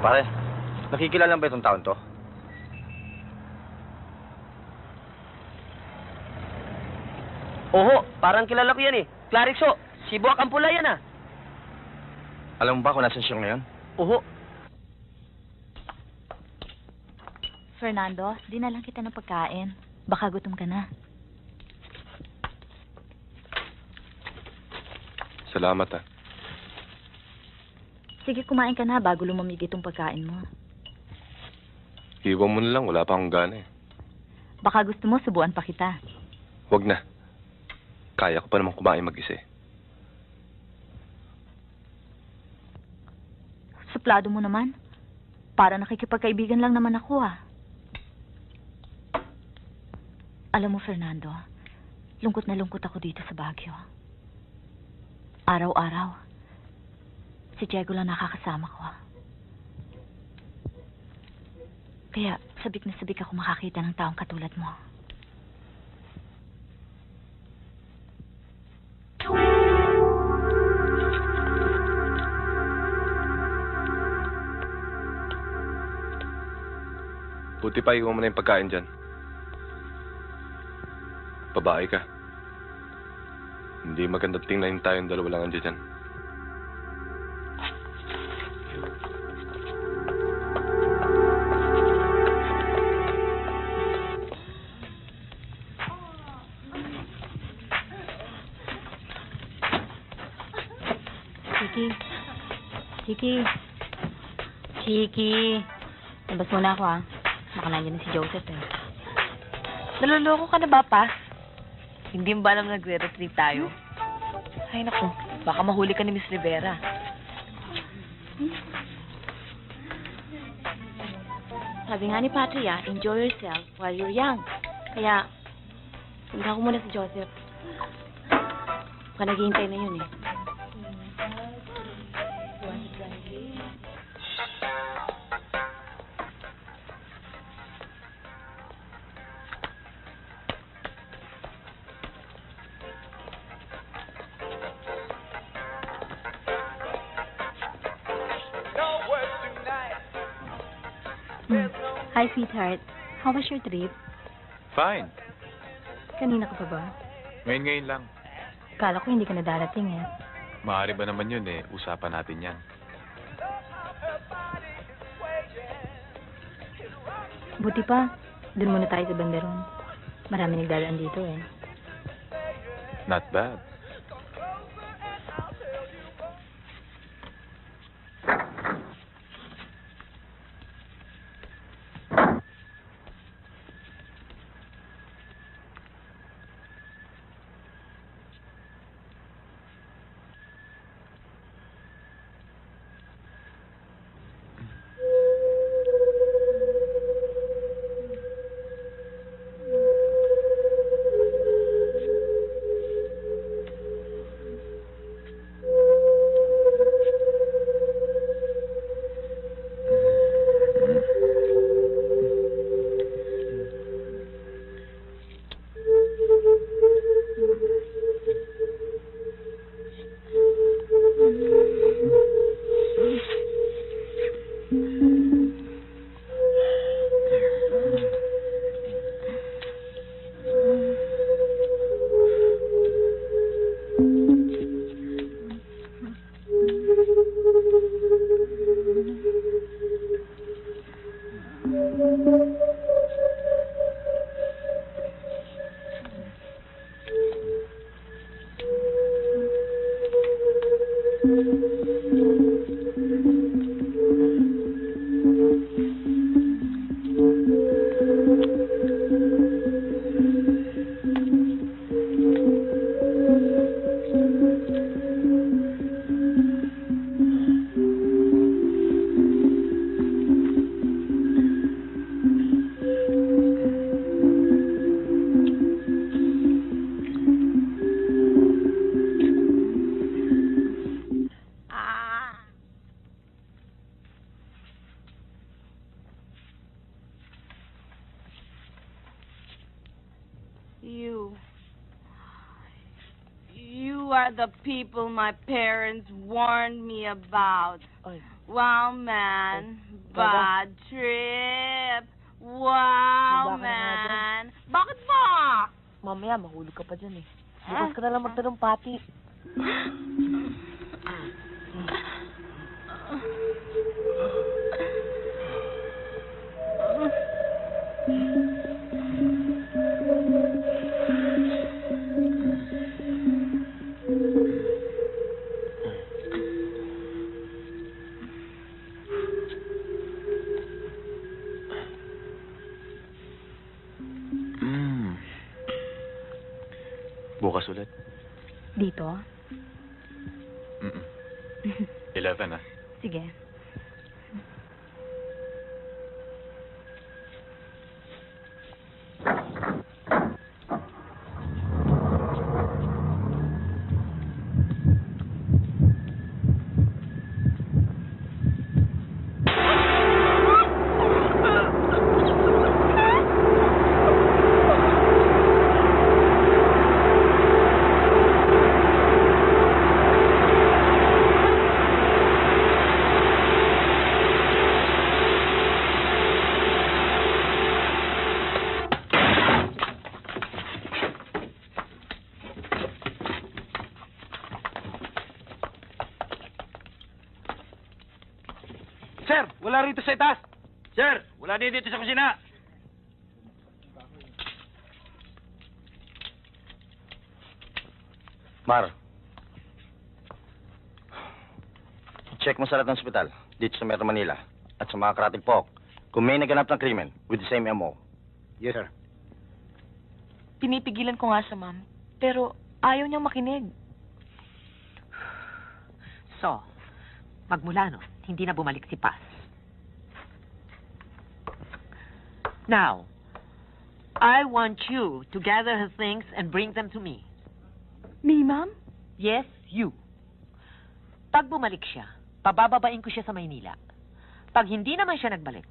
Pare, nakikilala ba itong taon to? Oho, parang kilala ko yan eh. Clarixo, si Buwak ang pula yan ah. Alam mo ba kung nasan siya ngayon? Oho. Fernando, dinala kita ng pagkain. Baka gutom ka na. Salamat ah. Sige, kumain ka na bago lumamig itong pagkain mo. Iwan mo na lang, wala pa akong gana eh. Baka gusto mo, subuan pa kita. Wag na. Kaya ko pa naman kumain mag-isa eh. Suplado mo naman. Para nakikipagkaibigan lang naman ako, ah. Alam mo, Fernando, lungkot na lungkot ako dito sa Baguio. Araw-araw, si Diego lang nakakasama ko. Kaya sabik na sabik ako makakita ng taong katulad mo. Buti pa iwan mo na yung pagkain dyan. Babae ka. Hindi maganda tingnan tayong dalawa lang andyan dyan. Chiki. Chiki. Chiki. Labas muna ako, ah. Baka nandiyan na si Joseph, eh. Naloloko ka na ba, Pas? Hindi mo ba alam nagre-retreat tayo? Ay, naku. Baka mahuli ka ni Miss Rivera. Sabi nga ni Patria, enjoy yourself while you're young. Kaya, punta ko muna si Joseph. Baka naghihintay na yun, eh. Hi, sweetheart. How was your trip? Fine. Kanina ka pa ba? Ngayon lang. Akala ko hindi ka na darating, eh. Maaari ba naman yun eh. Usapan natin yan. Buti pa, dun muna tayo sa Banderon. Marami nagdadaan dito, eh. Not bad. You are the people my parents warned me about. Wow, man. Bad trip. Wow, man. Bakit ba? Mamaya, mahulog ka pa dyan eh. Bukas ka na lang magtanong pati. Bukas ulit. Dito? Mm-mm. 11 ah. Sige. Sir, wala rito sa itaas. Sir, wala din dito sa kusina. Mar, check mo sa lahat ng ospital dito sa Metro Manila at sa mga karating pok kung may naganap ng krimen with the same MO. Yes, sir. Pinipigilan ko nga sa ma'am, pero ayaw niyang makinig. So, magmula nun, hindi na bumalik si Paz. Now, I want you to gather her things and bring them to me. Me, ma'am? Yes, you. Pag bumalik siya, pabababain ko siya sa Maynila. Pag hindi naman siya nagbalik,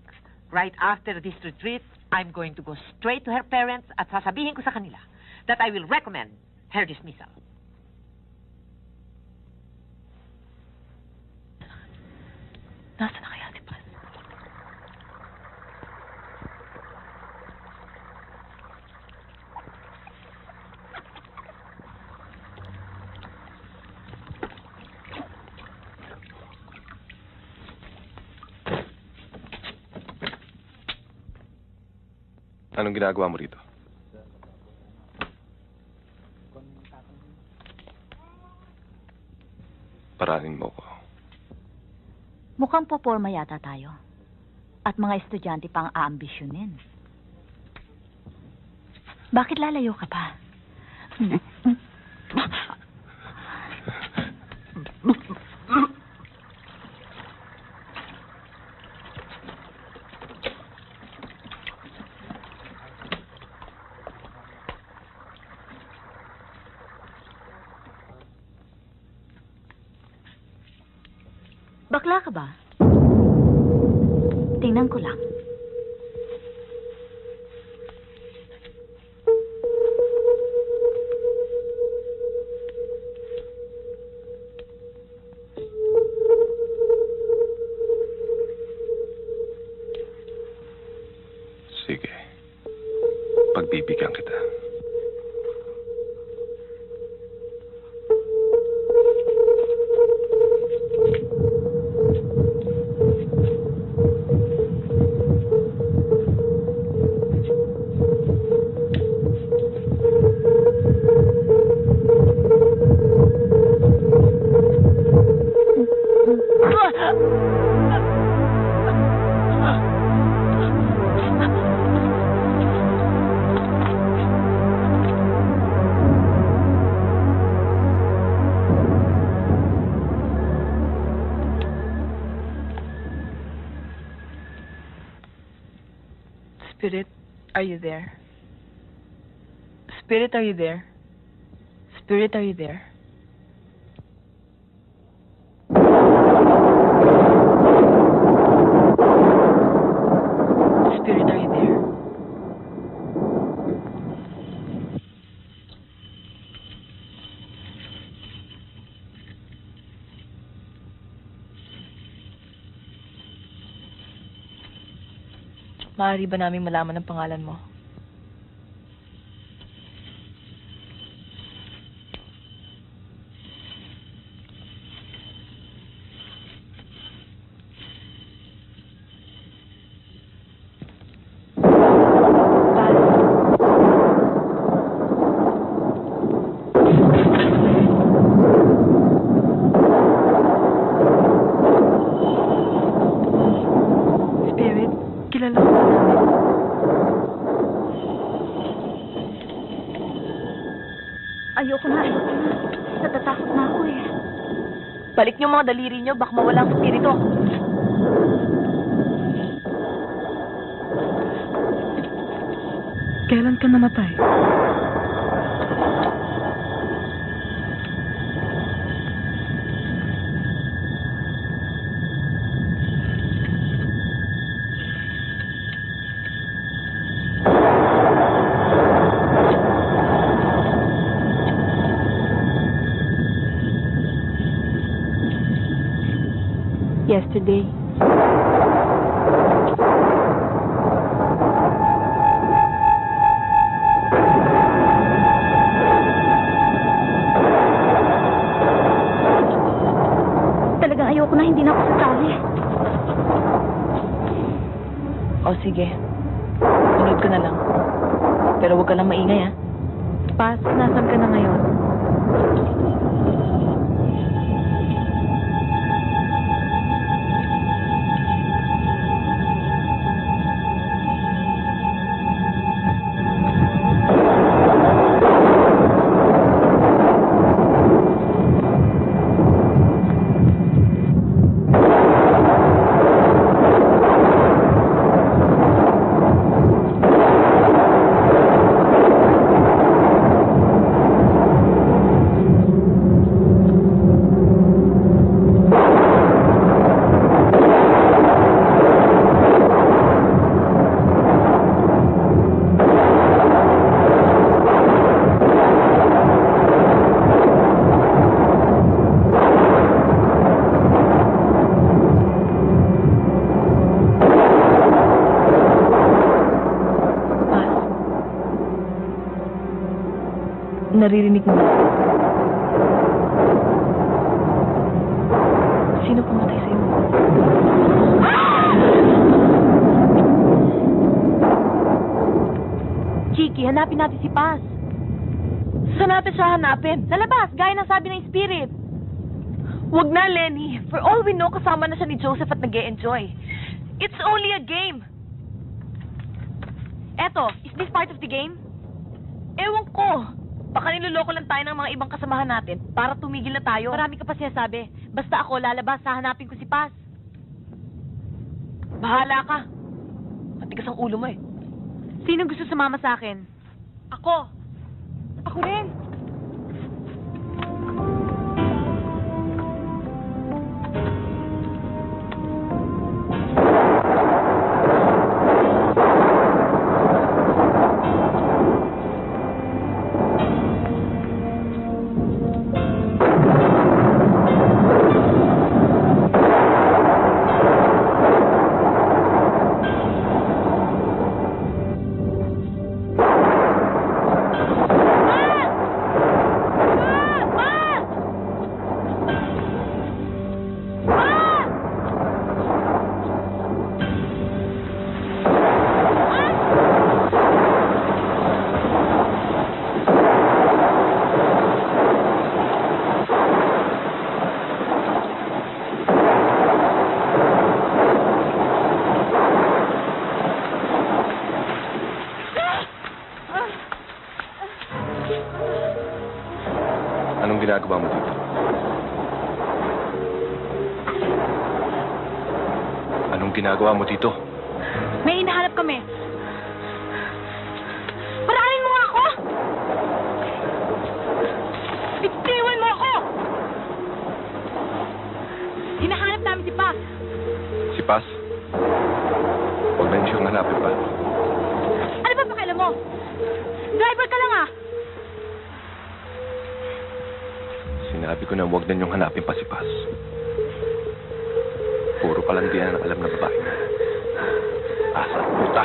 right after this retreat, I'm going to go straight to her parents at sasabihin ko sa kanila that I will recommend her dismissal. Nasaan na kaya si Paz? Anong ginagawa mo rito? Paranin mo ko. Mukhang poporma yata tayo. At mga estudyante pang aambisyonin. Bakit lalayo ka pa? Bakla ka ba? Tingnan ko lang. Sige. Pagbibigyan kita. Spirit, are you there? Spirit, are you there? Spirit, are you there? Spirit, are you there? Maaari ba namin malaman ang pangalan mo? Spirit, kilala ko ba namin? Balik niyo mga daliri niyo, baka mawala ang spirito. Kailan ka namatay? Yesterday. Talagang ayoko na, hindi na ako sasali. O sige, sunod ko na lang. Pero huwag ka lang maingay, ha? Pas, nasan ka na ngayon? Naririnig mo ba? Sino pumatay sa'yo? Chiki, hanapin natin si Paz. Saan natin siya hanapin? Sa labas, gaya ng sabi ng spirit. Wag na, Lenny. For all we know, kasama na siya ni Joseph at nag-e-enjoy. It's only a game. Eto, is this part of the game? Ewan ko. Baka niloloko lang tayo ng mga ibang kasamahan natin para tumigil na tayo. Marami ka pa sinasabi. Basta ako lalabas, hahanapin ko si Paz. Bahala ka. Matigas ang ulo mo eh. Sino gusto sumama sa akin? Ako. Ako rin. Anong ginagawa mo dito? Anong ginagawa mo dito? May hinahanap kami. Paranin mo nga ako! Bitiwan mo ako! Hinahanap namin si Paz. Si Paz? Huwag na siyang hanapin pa. Ano ba pakialam mo? Driver ka lang ah! Sinabi ko na huwag na niyong hanapin pa si Paz. Puro palandian ang alam na babae niya. Asa ang puta!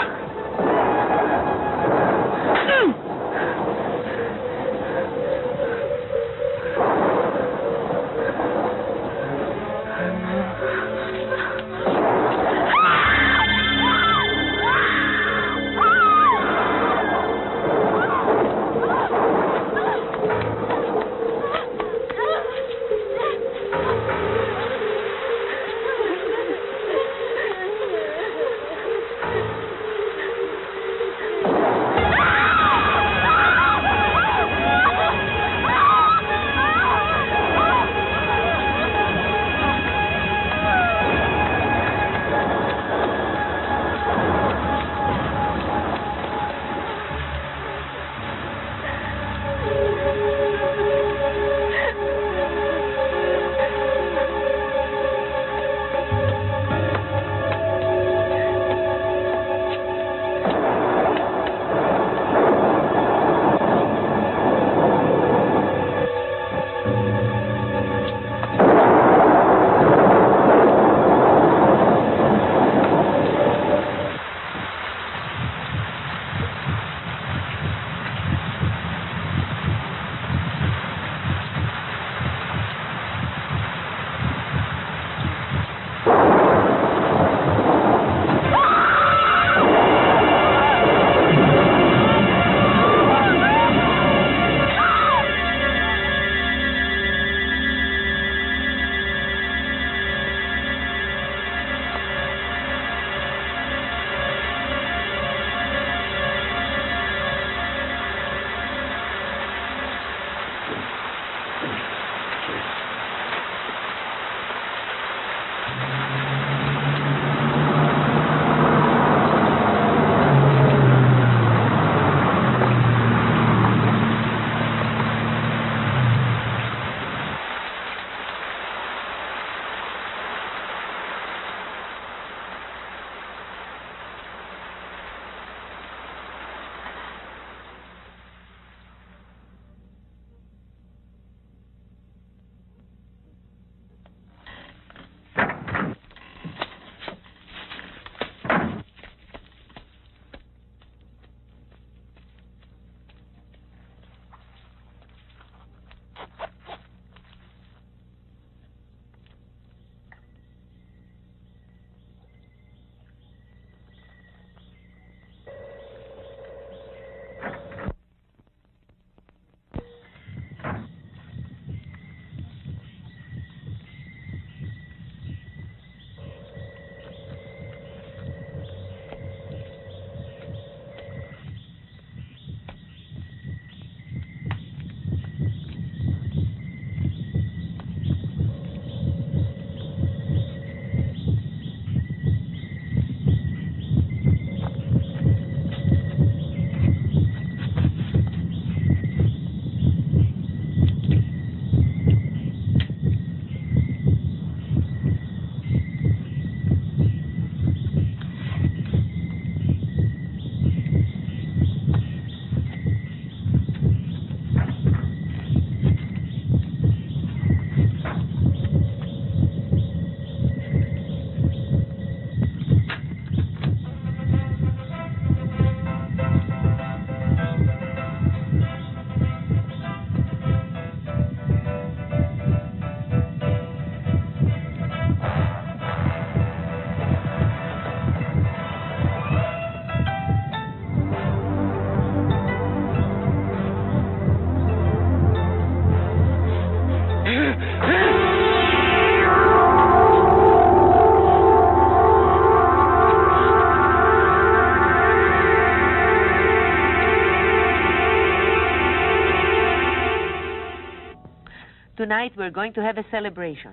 Tonight, we're going to have a celebration.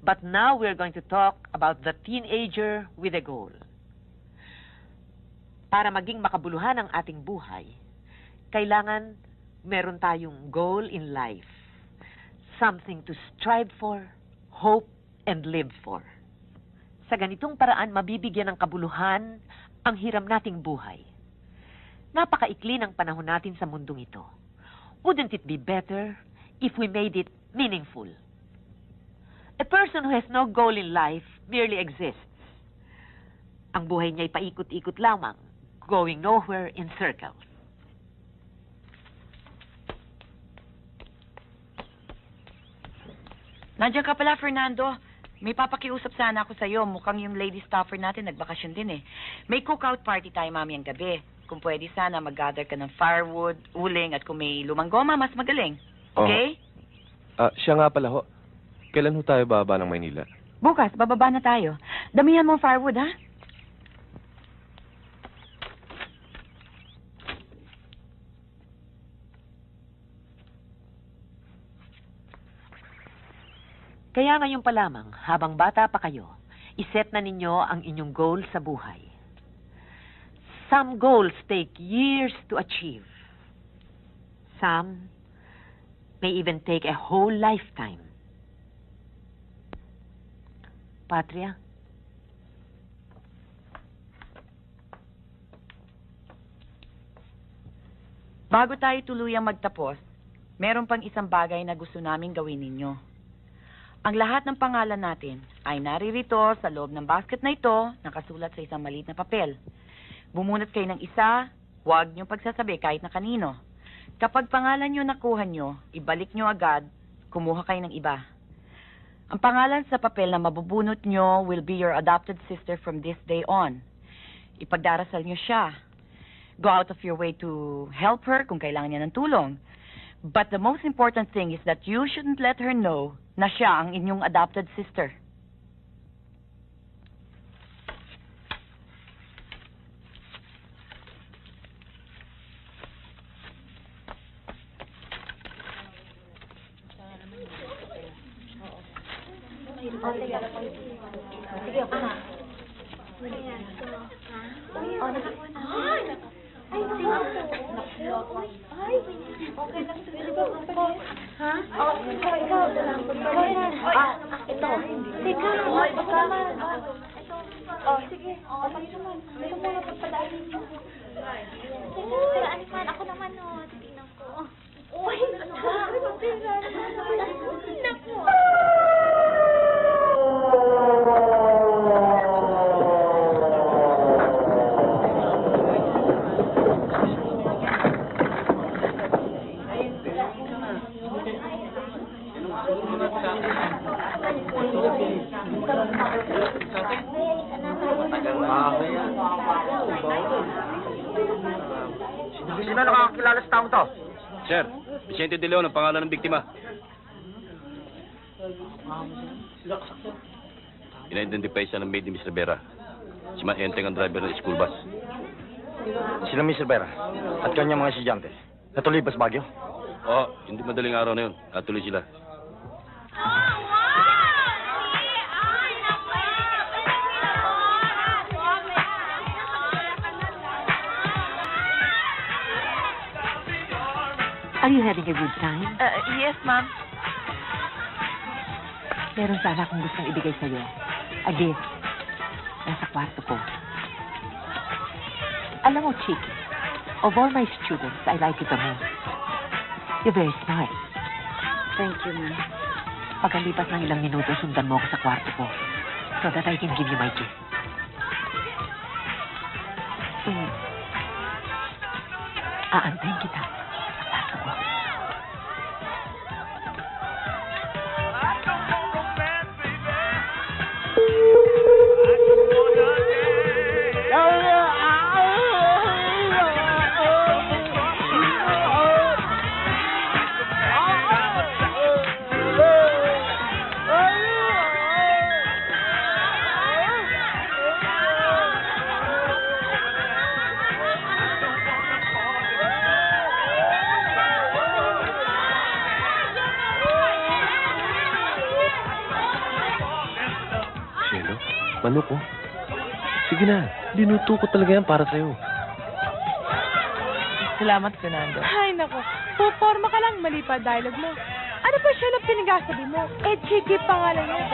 But now we're going to talk about the teenager with a goal. Para maging makabuluhan ang ating buhay, kailangan meron tayong goal in life. Something to strive for, hope, and live for. Sa ganitong paraan, mabibigyan ng kabuluhan ang hiram nating buhay. Napakaikli ng panahon natin sa mundong ito. Wouldn't it be better if we made it meaningful? A person who has no goal in life merely exists. Ang buhay niya'y paikot-ikot lamang, going nowhere in circles. Nandiyan ka pala, Fernando. May papakiusap sana ako sa'yo. Mukhang yung lady staffer natin nagbakasyon din eh. May cookout party tayo mamayang gabi. Kung pwede sana mag-gather ka ng firewood, uling, at kung may lumang goma, mas magaling. Okay? Siya nga pala ho. Kailan ho tayo bababa ng Maynila? Bukas, bababa na tayo. Damihan mo ang firewood, ha? Kaya ngayon pa lamang, habang bata pa kayo, iset na ninyo ang inyong goal sa buhay. Some goals take years to achieve. Some may even take a whole lifetime. Patria? Bago tayo tuluyang magtapos, meron pang isang bagay na gusto naming gawin ninyo. Ang lahat ng pangalan natin ay naririto sa loob ng basket na ito, nakasulat sa isang maliit na papel. Bumunot kayo ng isa, huwag niyong pagsasabi kahit na kanino. Kapag pangalan niyo nakuha niyo, ibalik niyo agad, kumuha kayo ng iba. Ang pangalan sa papel na mabubunot niyo will be your adopted sister from this day on. Ipagdarasal niyo siya. Go out of your way to help her kung kailangan niya ng tulong. But the most important thing is that you shouldn't let her know na siya ang inyong adopted sister. Sige, ako na. Okay lang siguro. Ha? Ikaw. Ito. Teka, baka man. Sige. Ito muna pagpadaanin niyo. Sige, ako naman, titignan ko. Uy, ano ba? Naku. Sino nakakakilala sa taong to? Sir, Vicente De Leon ang pangalan ng biktima. Ina-identify siya ng maid ni Miss Rivera. Si Ma Enteng ang driver ng school bus. Sila Miss Rivera at kanyang mga estudyante. Natuloy ba sa Baguio? Oo, hindi madaling araw na yun. Natuloy sila. Are you having a good time? Yes, ma'am. Meron sana akong gustong ibigay sa'yo. A gift. Nasa kwarto ko. Alam mo, Chiki, of all my students, I like you the most. You're very smart. Thank you, ma'am. Pagkalipas ng ilang minuto, sundan mo ako sa kwarto ko so that I can give you my gift. Aantayin kita. ko. Sige na, linuto ko talaga yan para sa'yo. Salamat, Fernando. Ay, nako. Puporma ka lang, mali pa dialogue mo. Ano ba siya na pinagasabi mo? Eh, Chiki pangalan niya.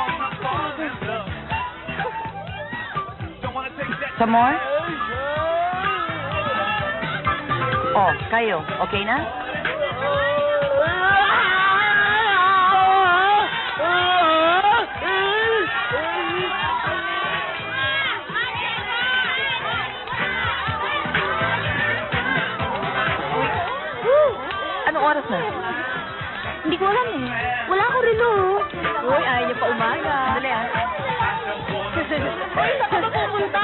Some more? Oh, kayo, okay na? Anong oras na? Hindi ko alam eh. Wala ko relo. Uy, ayaw niya pa umaga. Dali ah. Uy, saan ka pupunta?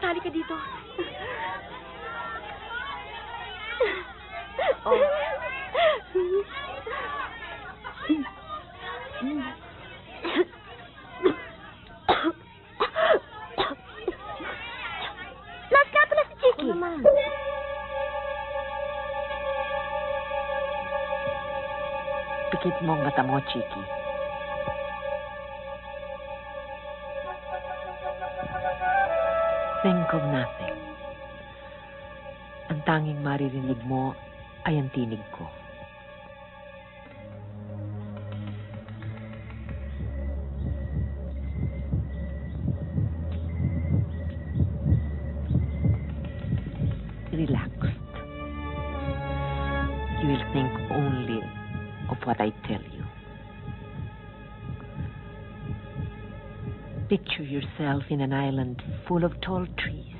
Halika dito. Oh. Last ka pala si Chiki. Pikit mo ang mata mo, Chiki. Think of nothing. Ang tanging maririnig mo ay ang tinig ko. Relaxed. You will think only of what I tell you. Picture yourself in an island full of tall trees.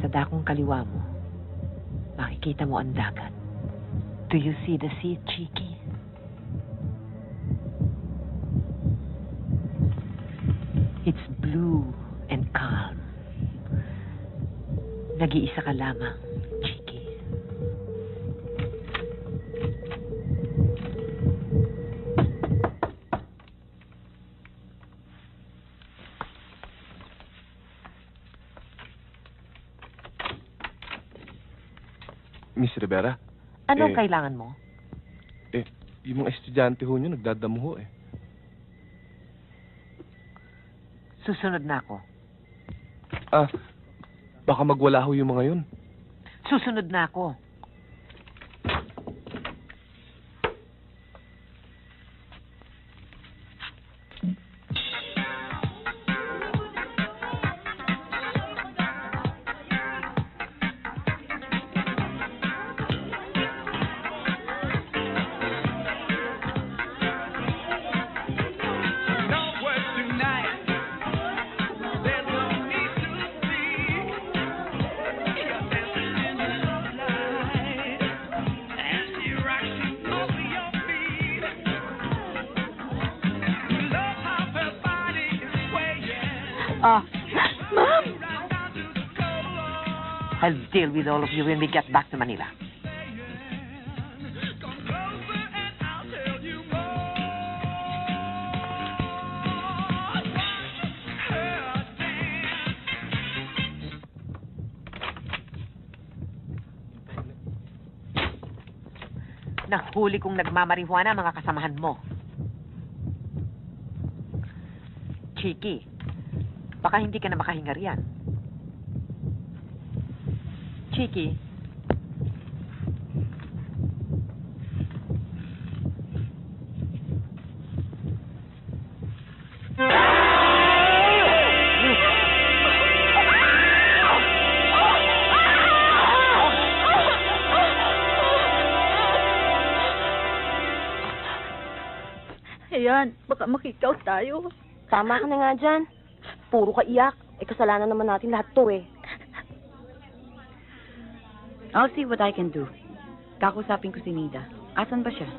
Sa dakong kaliwa mo, makikita mo ang dagat. Do you see the sea, Chiki? It's blue and calm. Nag-iisa ka lamang, Chiki. Miss Rivera? Anong kailangan mo? Yung mga estudyante ho nyo, nagdadamo ho eh. Susunod na ako. Baka magwala ho yung mga yun. Susunod na ako. Mom! I'll deal with all of you when we get back to Manila. Nahuli kong nagmamarihuana ang mga kasamahan mo. Chiki, baka hindi ka na makahinga riyan. Chiki. Ayan, baka makikout tayo. Tama ka na nga dyan. Puro ka iyak. Kasalanan naman natin lahat to eh. I'll see what I can do. Kakusapin ko si Nida. Asan ba siya?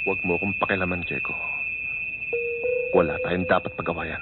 Huwag mo akong pakilaman, Jeko. Wala tayong dapat pagawayan.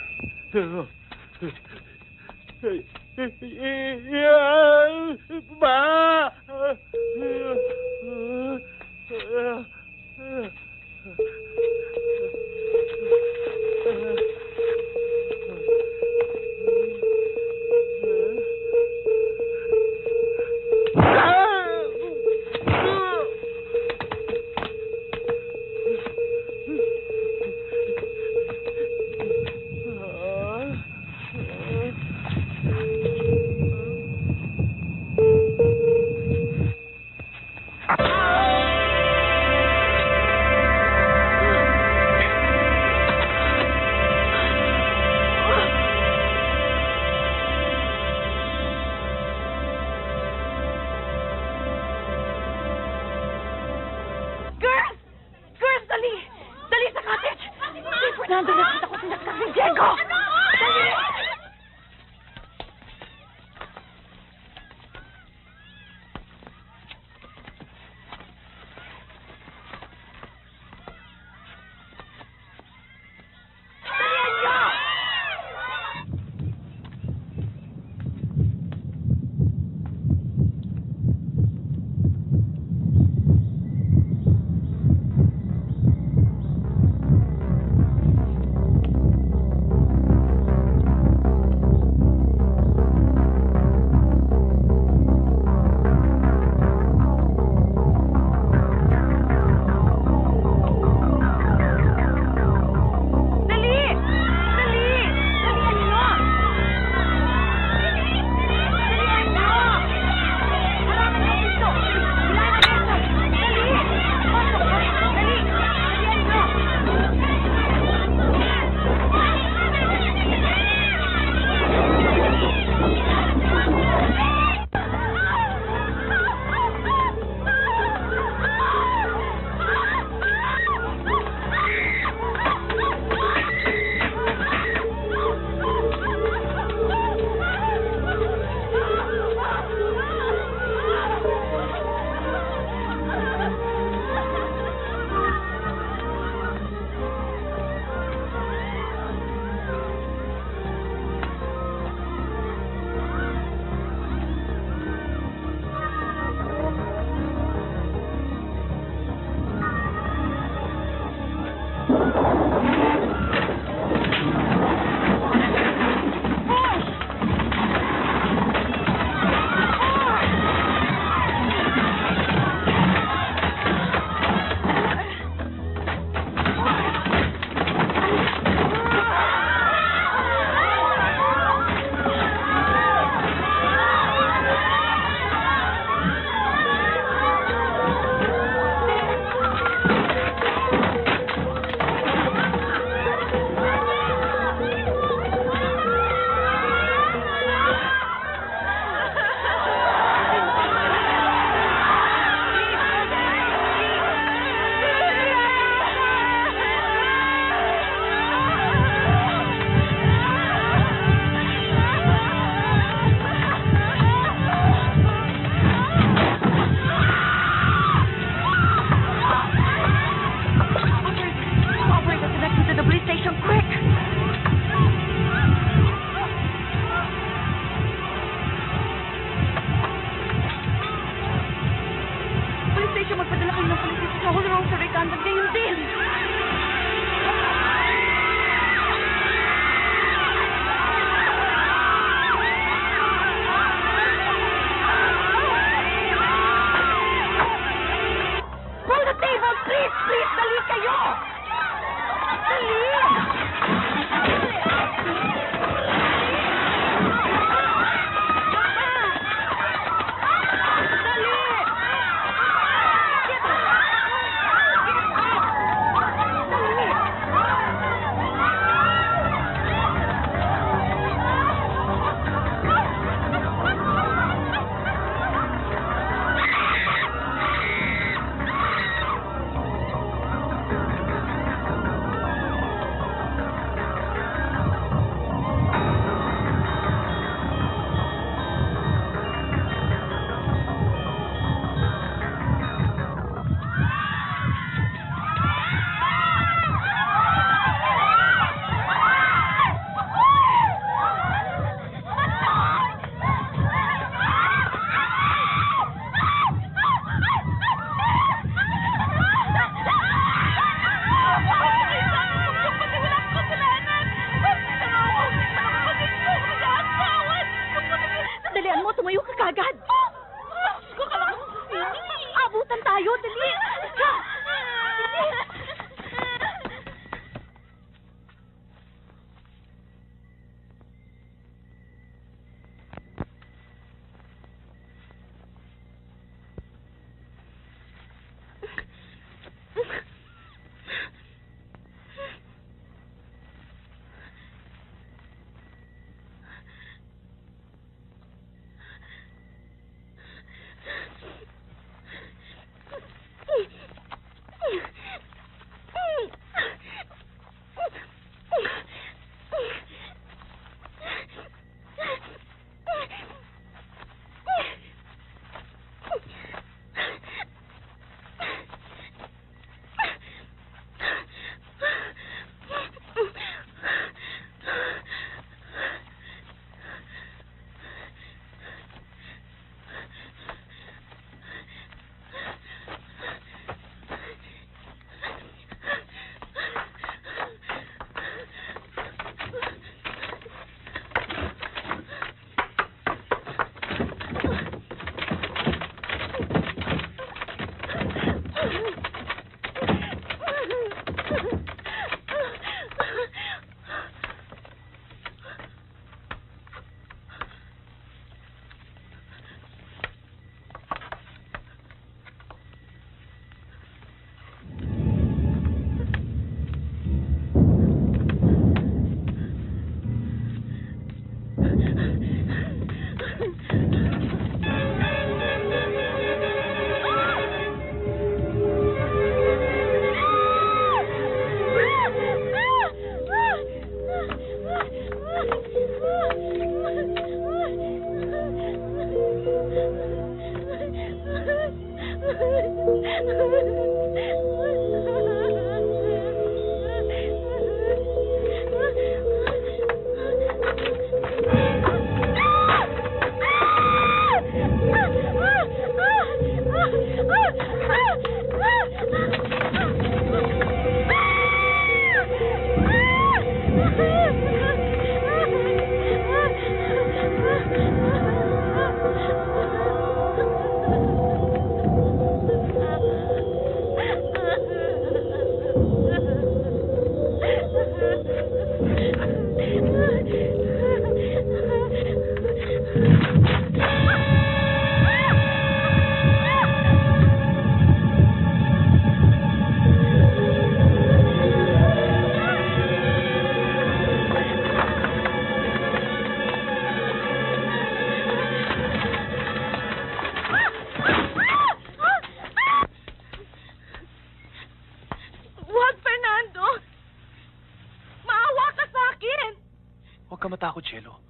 Huwag ka matakot, Cielo.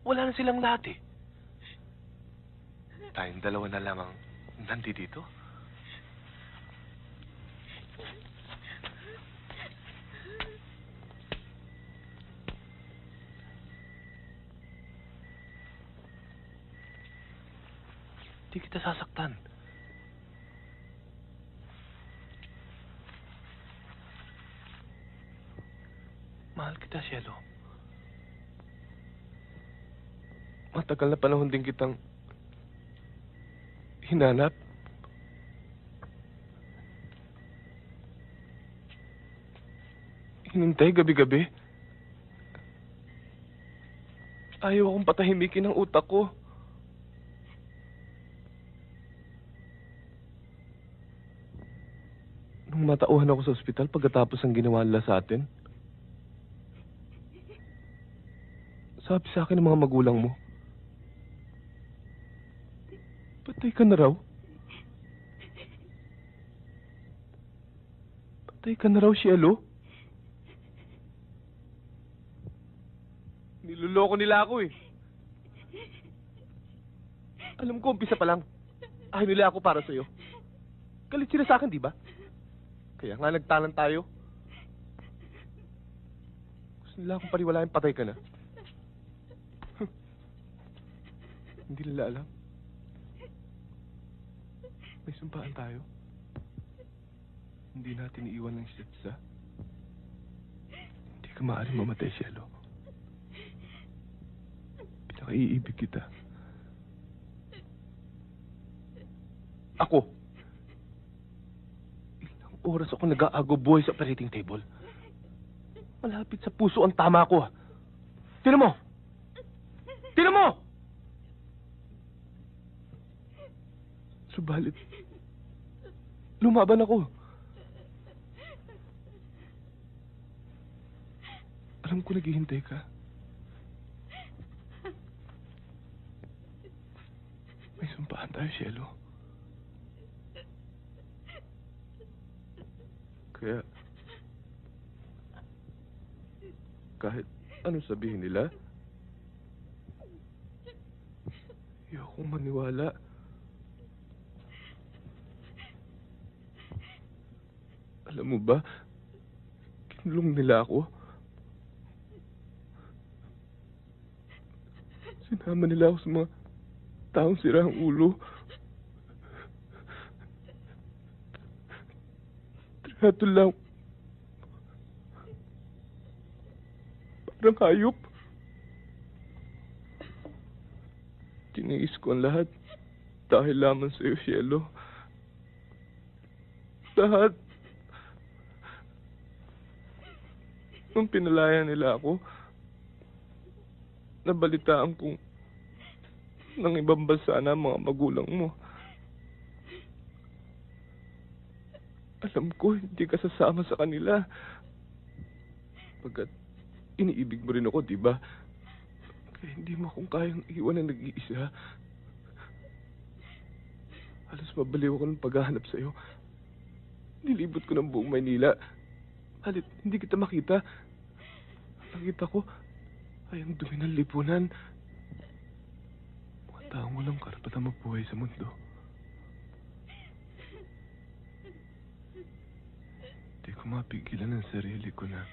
Wala na silang lahat eh. Tayong dalawa na lamang nandito. Di kita sasaktan. Mahal kita, Cielo. Matagal na panahon din kitang hinanap. Hinintay gabi-gabi. Ayaw akong patahimikin ang utak ko. Nung matauhan ako sa ospital pagkatapos ang ginawa nila sa atin, sabi sa akin ng mga magulang mo, patay ka na raw. Patay ka na raw, Cielo. Niloloko nila ako eh. Alam ko, umpisa pa lang. Ayaw nila ako para sa'yo. Galit sila sa akin, di ba? Kaya nga nagtanan tayo. Gusto nila akong paniwalaan, patay ka na. Hindi nila alam. May sumpaan tayo. Hindi natin iiwan ng isa't isa. Hindi ka maaaring mamatay, Cielo. Pinakaiibig kita. Ako. Ilang oras ako nag-aago buhay sa operating table. Malapit sa puso ang tama ko. Tinan mo! Tinan mo! Subalit, lumaban ako. Alam ko naghihintay ka. May sumpaan tayo, Cielo. Kaya, kahit anong sabihin nila, ayokong maniwala. Alam mo ba, kinulong nila ako. Sinama nila ako sa mga taong sirang ulo. Trato lang. Parang hayop. Tiniis ko ang lahat dahil lamang sa iyo, Cielo. Lahat. Nung pinalaya nila ako, nabalitaan kong ng ibang bansa na mga magulang mo. Alam ko, hindi ka sasama sa kanila. Pagkat iniibig mo rin ako, di ba? Kaya hindi mo akong kayang iwan na nag-iisa. Halos mabaliw ako ng paghahanap sa'yo. Nilibot ko ng buong Maynila. Halit, hindi kita makita. Nakita ko ay ang dumi ng lipunan. Mga taong walang karapatang mabuhay sa mundo. Hindi ko mapigilan ang sarili ko na.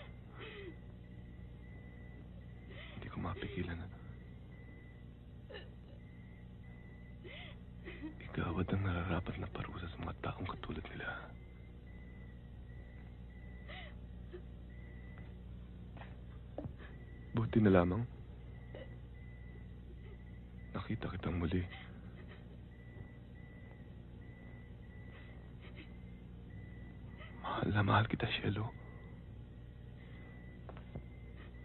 Hindi ko mapigilan na. Igawad ang nararapat na parusa sa mga taong katulad nila. Buti na lamang. Nakita kitang muli. Mahal na mahal kita, Cielo.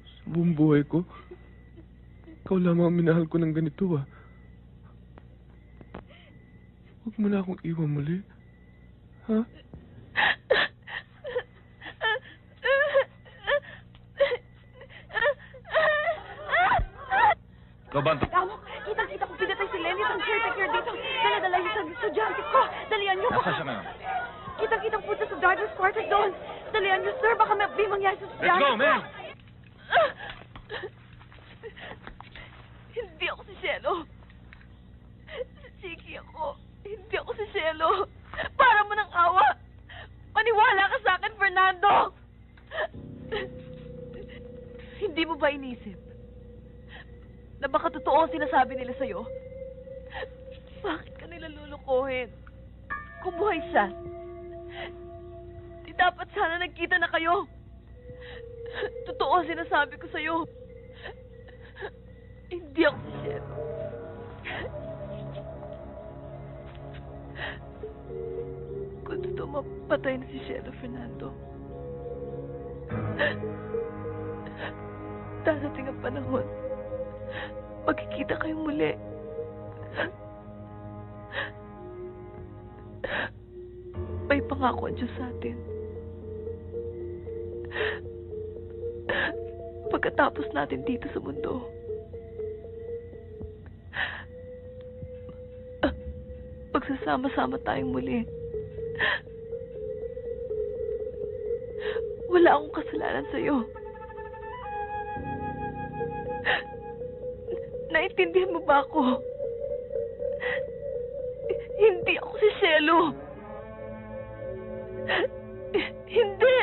Sa buong buhay ko, ikaw lamang ang minahal ko ng ganito, ah. Huwag mo na akong iwan muli. Ha? Kabanto. Kitang-kita kong pinatay si Lenny at ang caretaker dito. Dala-dala yung isang estudyante ko. Dalian niyo. Nasa siya ngayon? Kitang-kitang punta sa driver's quarters doon. Dalian niyo, sir. Baka may mangyari sa estudyante Let's go, man! si Cielo. Para mo ng awa. Maniwala ka sa akin, Fernando. Hindi mo ba inisip na baka totoo ang sinasabi nila sa'yo? Bakit ka nila lulukuhin? Kung buhay siya, di dapat sana nagkita na kayo. Totoo ang sinasabi ko sa'yo. Hindi ako si Cielo. Kung totoo mapatay na si Cielo, Fernando, darating ang panahon, magkikita kayong muli. May pangako ang Diyos sa atin. Pagkatapos natin dito sa mundo, magsasama-sama tayong muli. Wala akong kasalanan sa'yo. Naintindihan mo ba ako? Hindi ako si Cielo. Hindi!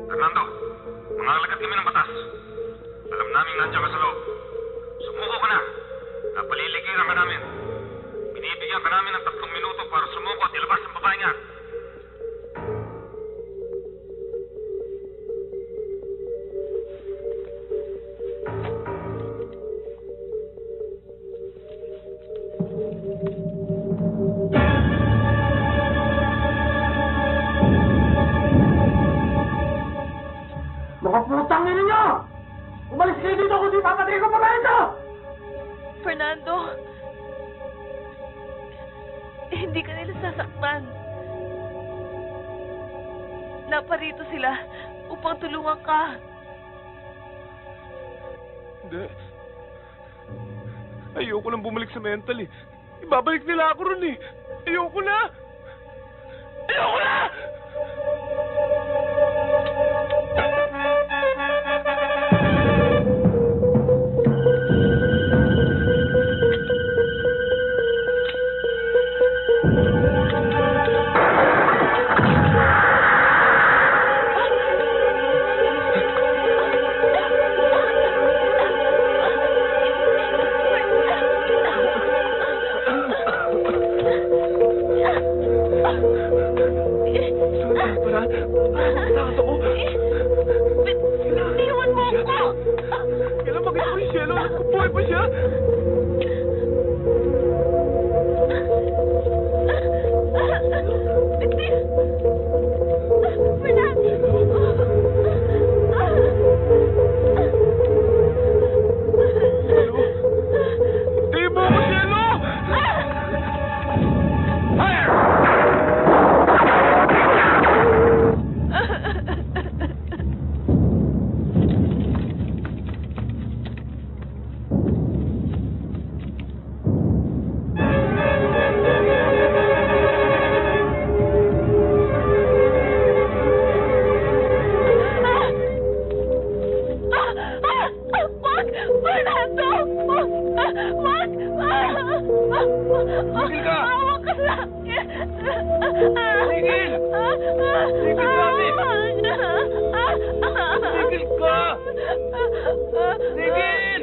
Fernando, mga alagad kami ng batas. Alam namin nandiyan ka sa loob. Sumuko ka na. Napaliligiran ka namin. Binibigyan ka namin ng 3 minuto para sumuko at ilabas ang babae niya. Mga putang ina niyo! Umalis kayo dito kung di papatay ko pa ba ito! Fernando, hindi ka nila sasaktan. Naparito sila upang tulungan ka. Hindi. Ayoko nang bumalik sa mental eh. Ibabalik nila ako ron eh. Ayoko na! Ayoko na! Iwan mo ako! Kailan makita ko yung Cielo? Buhay pa siya? Di mo ako, Cielo! Wag! Fernando! Wag! Tigil ka! Awa ka lang! Tigil! Tigil, sabi! Tigil ka! Tigil!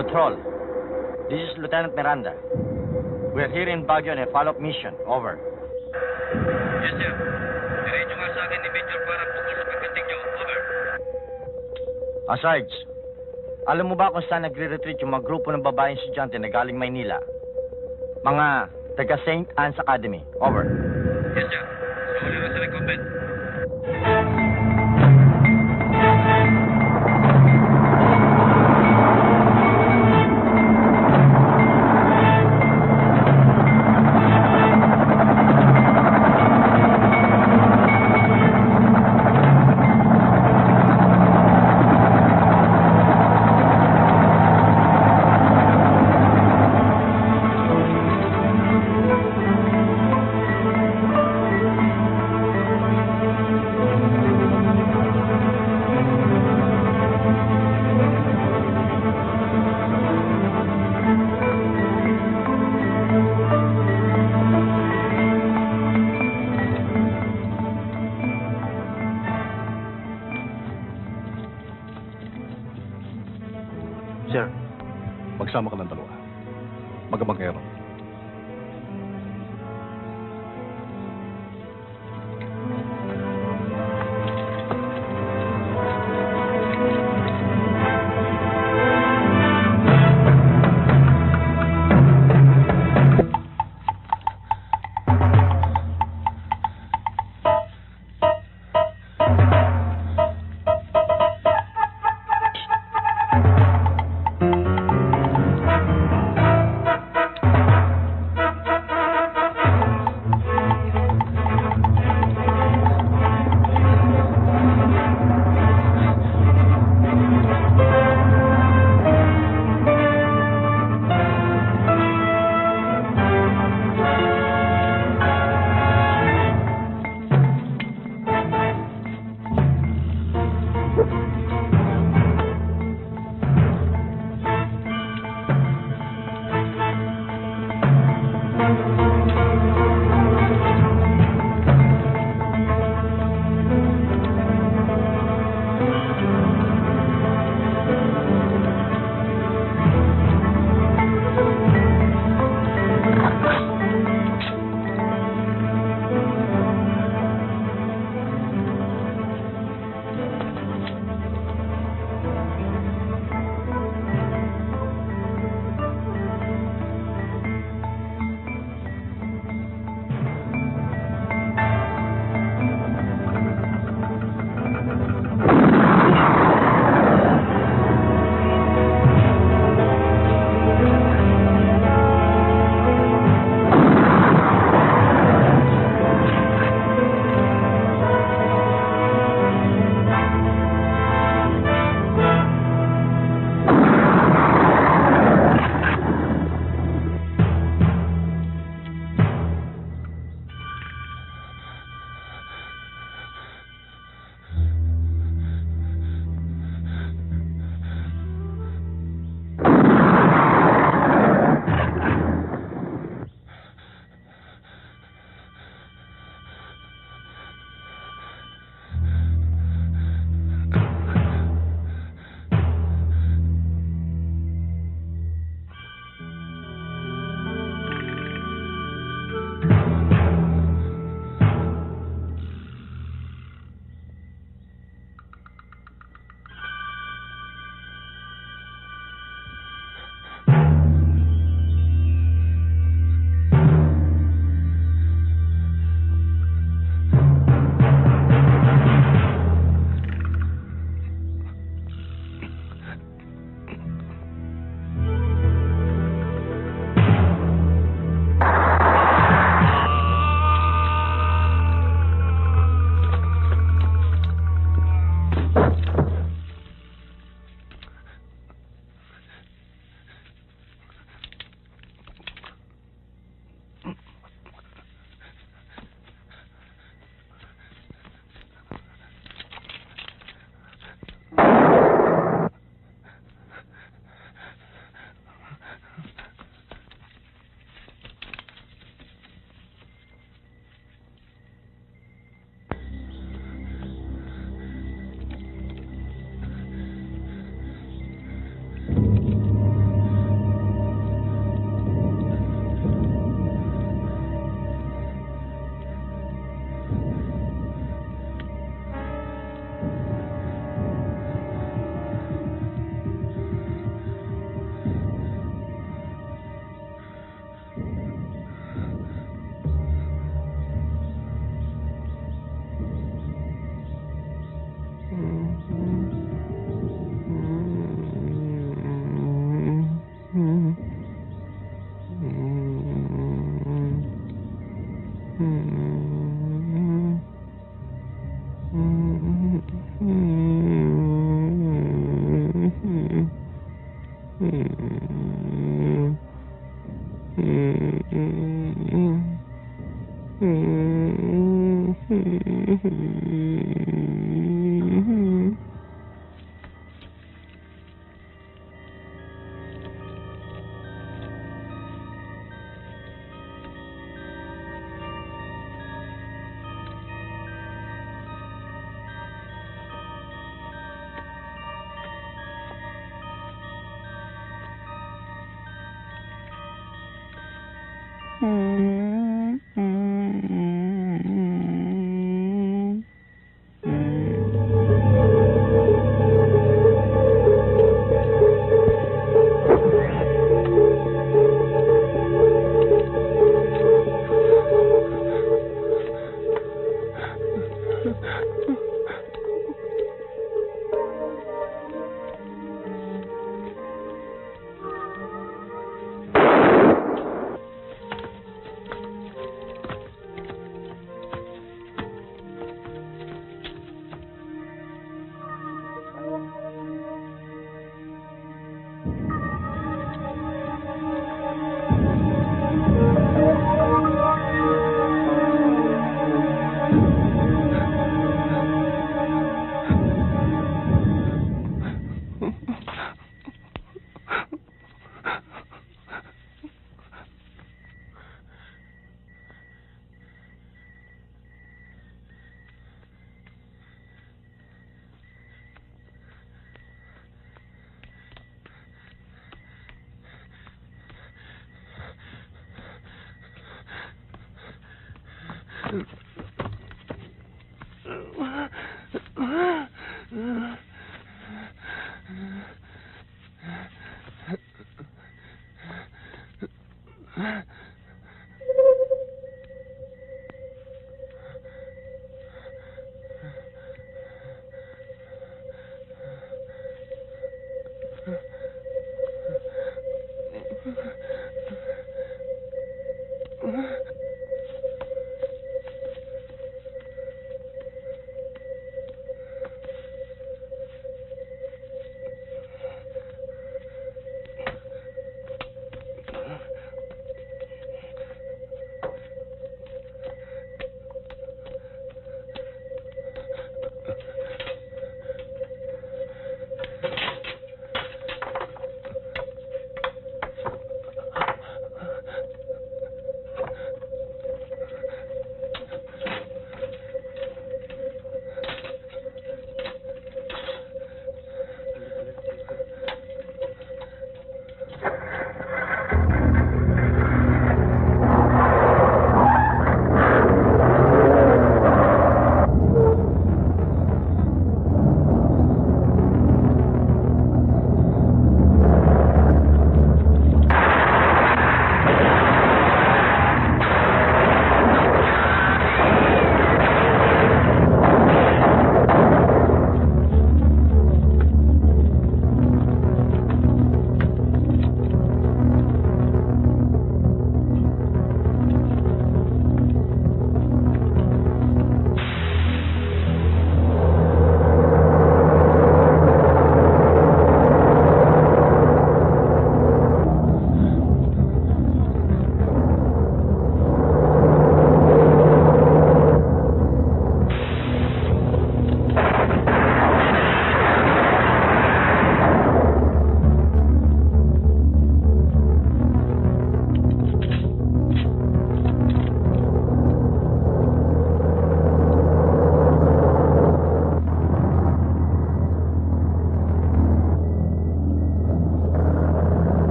Control. This is Lieutenant Miranda. We're here in Baguio on a follow-up mission. Over. Yes, sir. Diretso nga sa akin ni Major para tungkol sa pagdating niyo. Over. Sarge, alam mo ba kung saan nagre-retreat yung mga grupo ng babaeng estudyante na galing Maynila? Mga taga St. Anne's Academy. Over. Yes, sir. Sa uli na sa recruitment. Sir, magsama ka ng dalawa. Magabangero.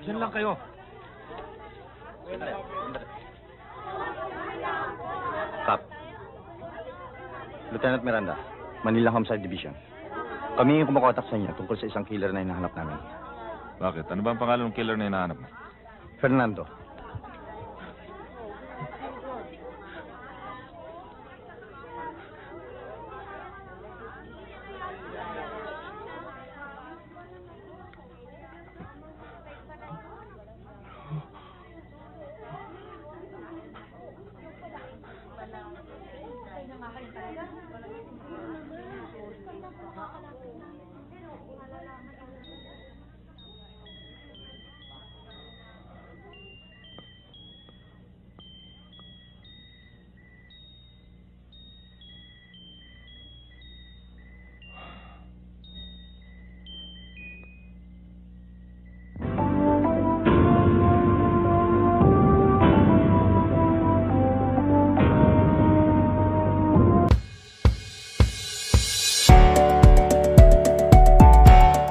Diyan lang kayo. Kap. Lieutenant Miranda, Manila Homicide Division. Kami yung kumakotak sa inyo tungkol sa isang killer na hinahanap namin. Bakit? Ano ba ang pangalan ng killer na hinahanap mo? Fernando.